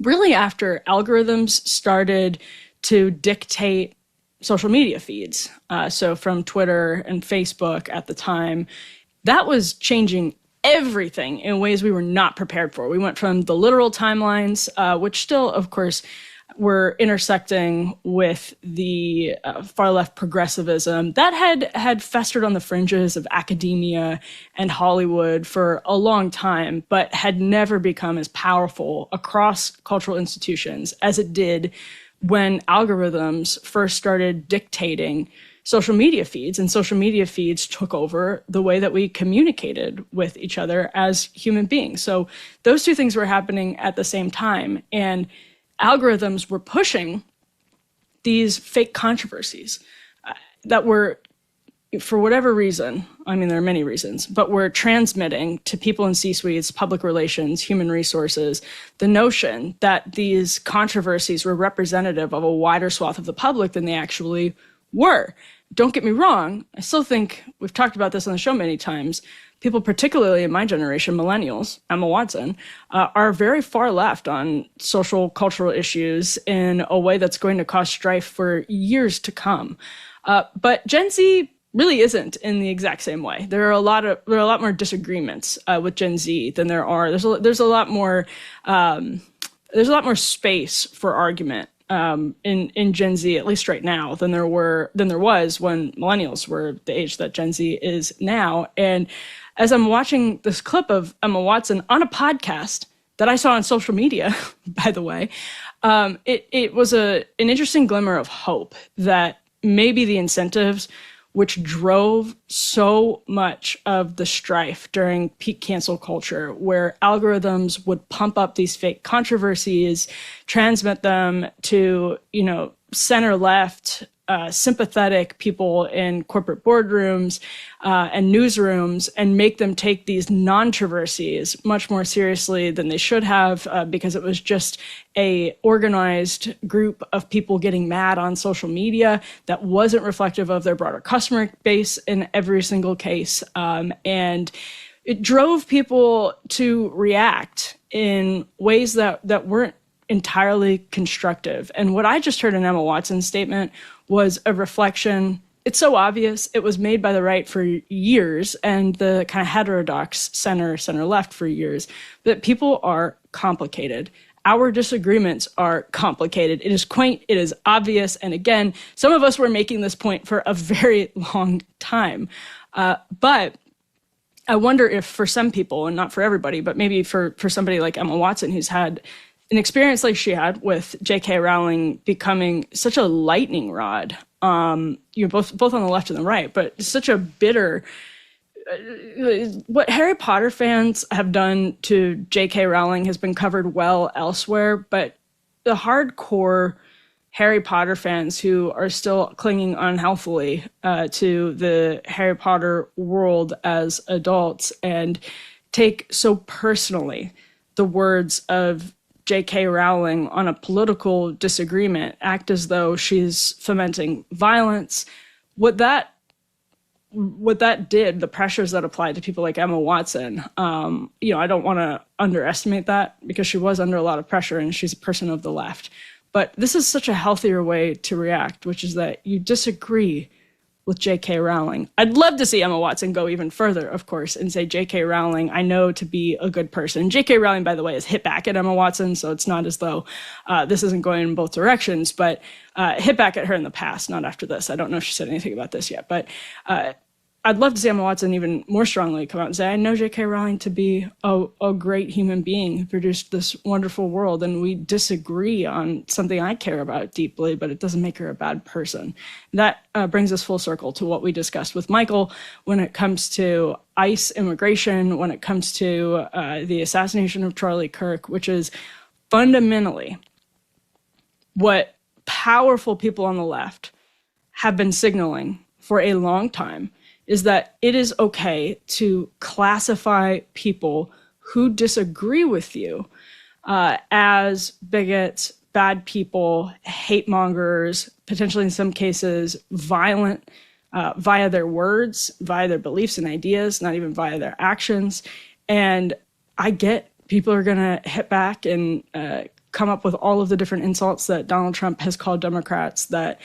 really after algorithms started to dictate social media feeds, so from Twitter and Facebook at the time, that was changing everything in ways we were not prepared for. We went from the literal timelines, which still, of course, were intersecting with the far left progressivism that had festered on the fringes of academia and Hollywood for a long time, but had never become as powerful across cultural institutions as it did when algorithms first started dictating social media feeds, and social media feeds took over the way that we communicated with each other as human beings. So those two things were happening at the same time, and algorithms were pushing these fake controversies that were, for whatever reason, I mean, there are many reasons, but were transmitting to people in C-suites, public relations, human resources, the notion that these controversies were representative of a wider swath of the public than they actually were. Don't get me wrong, I still think, we've talked about this on the show many times, people, particularly in my generation, millennials, Emma Watson, are very far left on social, cultural issues in a way that's going to cause strife for years to come. But Gen Z really isn't in the exact same way. There are a lot more disagreements with Gen Z than there are. There's a lot more space for argument in Gen Z, at least right now, than there was when millennials were the age that Gen Z is now. And as I'm watching this clip of Emma Watson on a podcast that I saw on social media, by the way, it was an interesting glimmer of hope that maybe the incentives which drove so much of the strife during peak cancel culture, where algorithms would pump up these fake controversies, transmit them to, center-left, sympathetic people in corporate boardrooms and newsrooms, and make them take these non-controversies much more seriously than they should have, because it was just a organized group of people getting mad on social media that wasn't reflective of their broader customer base in every single case. And it drove people to react in ways that weren't entirely constructive. And what I just heard in Emma Watson's statement was a reflection. It's so obvious. It was made by the right for years and the kind of heterodox center-left for years, that people are complicated. Our disagreements are complicated. It is quaint. It is obvious. And again, some of us were making this point for a very long time. But I wonder if for some people, and not for everybody, but maybe for somebody like Emma Watson, who's had an experience like she had with J.K. Rowling becoming such a lightning rod, both on the left and the right, but such a bitter. What Harry Potter fans have done to J.K. Rowling has been covered well elsewhere, but the hardcore Harry Potter fans who are still clinging unhealthily to the Harry Potter world as adults and take so personally the words of J.K. Rowling on a political disagreement, act as though she's fomenting violence. What that did, the pressures that applied to people like Emma Watson, I don't want to underestimate that, because she was under a lot of pressure and she's a person of the left. But this is such a healthier way to react, which is that you disagree with J.K. Rowling. I'd love to see Emma Watson go even further, of course, and say, J.K. Rowling, I know to be a good person. J.K. Rowling, by the way, has hit back at Emma Watson, so it's not as though this isn't going in both directions, but hit back at her in the past, not after this. I don't know if she said anything about this yet, but I'd love to see Emma Watson even more strongly come out and say, I know J.K. Rowling to be a great human being who produced this wonderful world, and we disagree on something I care about deeply, but it doesn't make her a bad person. That brings us full circle to what we discussed with Michael when it comes to ICE immigration, when it comes to the assassination of Charlie Kirk, which is fundamentally what powerful people on the left have been signaling for a long time, is that it is okay to classify people who disagree with you as bigots, bad people, hate mongers, potentially in some cases violent via their words, via their beliefs and ideas, not even via their actions. And I get people are going to hit back and come up with all of the different insults that Donald Trump has called Democrats, that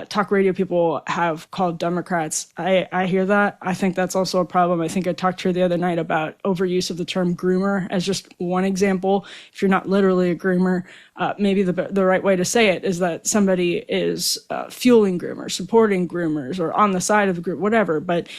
talk radio people have called Democrats. I hear that. I think that's also a problem. I think I talked to her the other night about overuse of the term groomer as just one example. If you're not literally a groomer, maybe the right way to say it is that somebody is fueling groomers, supporting groomers, or on the side of the group, whatever. But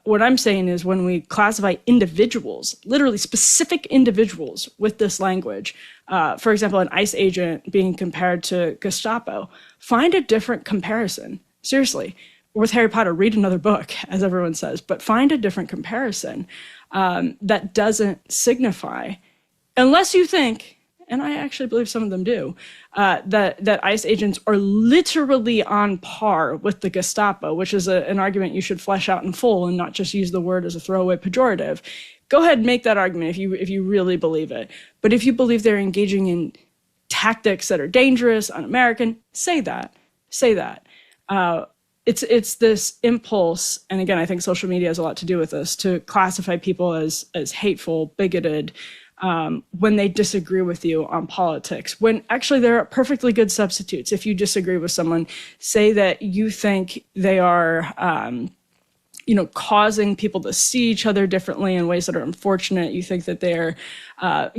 what I'm saying is when we classify individuals, literally specific individuals with this language, for example, an ICE agent being compared to Gestapo, find a different comparison. Seriously, with Harry Potter, read another book, as everyone says, but find a different comparison that doesn't signify, unless you think, and I actually believe some of them do, that ICE agents are literally on par with the Gestapo, which is an argument you should flesh out in full and not just use the word as a throwaway pejorative. Go ahead and make that argument if you really believe it. But if you believe they're engaging in tactics that are dangerous, un-American, say that. Say that. It's this impulse, and again, I think social media has a lot to do with this, to classify people as hateful, bigoted, when they disagree with you on politics, when actually there are perfectly good substitutes. If you disagree with someone, say that you think they are causing people to see each other differently in ways that are unfortunate. You think that they're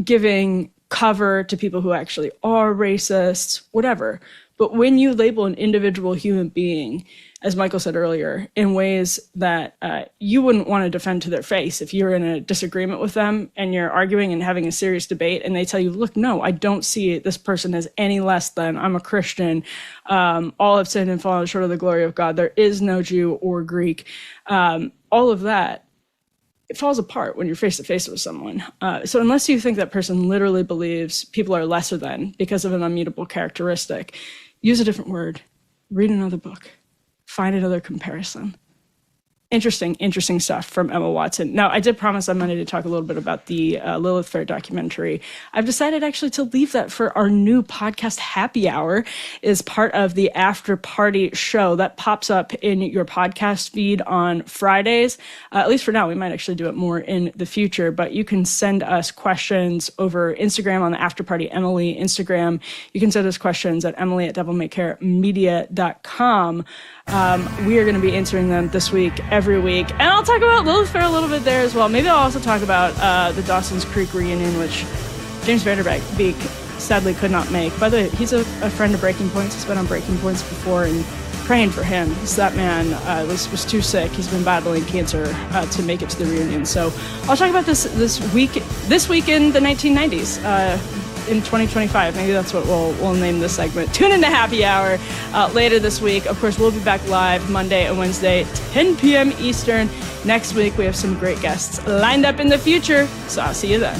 giving cover to people who actually are racists, whatever. But when you label an individual human being, as Michael said earlier, in ways that you wouldn't want to defend to their face if you're in a disagreement with them and you're arguing and having a serious debate and they tell you, look, no, I don't see this person as any less than, I'm a Christian, all have sinned and fallen short of the glory of God, there is no Jew or Greek, all of that, it falls apart when you're face to face with someone. So unless you think that person literally believes people are lesser than because of an immutable characteristic, use a different word, read another book, find another comparison. Interesting stuff from Emma Watson. Now, I did promise on Monday to talk a little bit about the Lilith Fair documentary. I've decided actually to leave that for our new podcast, Happy Hour, is part of the after party show that pops up in your podcast feed on Fridays. At least for now, we might actually do it more in the future, but you can send us questions over Instagram on the After Party Emily Instagram. You can send us questions at emily@devilmaycaremedia.com. We are going to be answering them this week, every week. And I'll talk about Lilith Fair a little bit there as well. Maybe I'll also talk about the Dawson's Creek reunion, which James Vanderbeek sadly could not make. By the way, he's a friend of Breaking Points. He's been on Breaking Points before, and praying for him because that man was too sick. He's been battling cancer to make it to the reunion. So I'll talk about this week in the 1990s. In 2025, maybe that's what we'll name this segment. Tune into Happy Hour later this week. Of course, we'll be back live Monday and Wednesday, 10 p.m. Eastern. Next week, we have some great guests lined up in the future, so I'll see you then.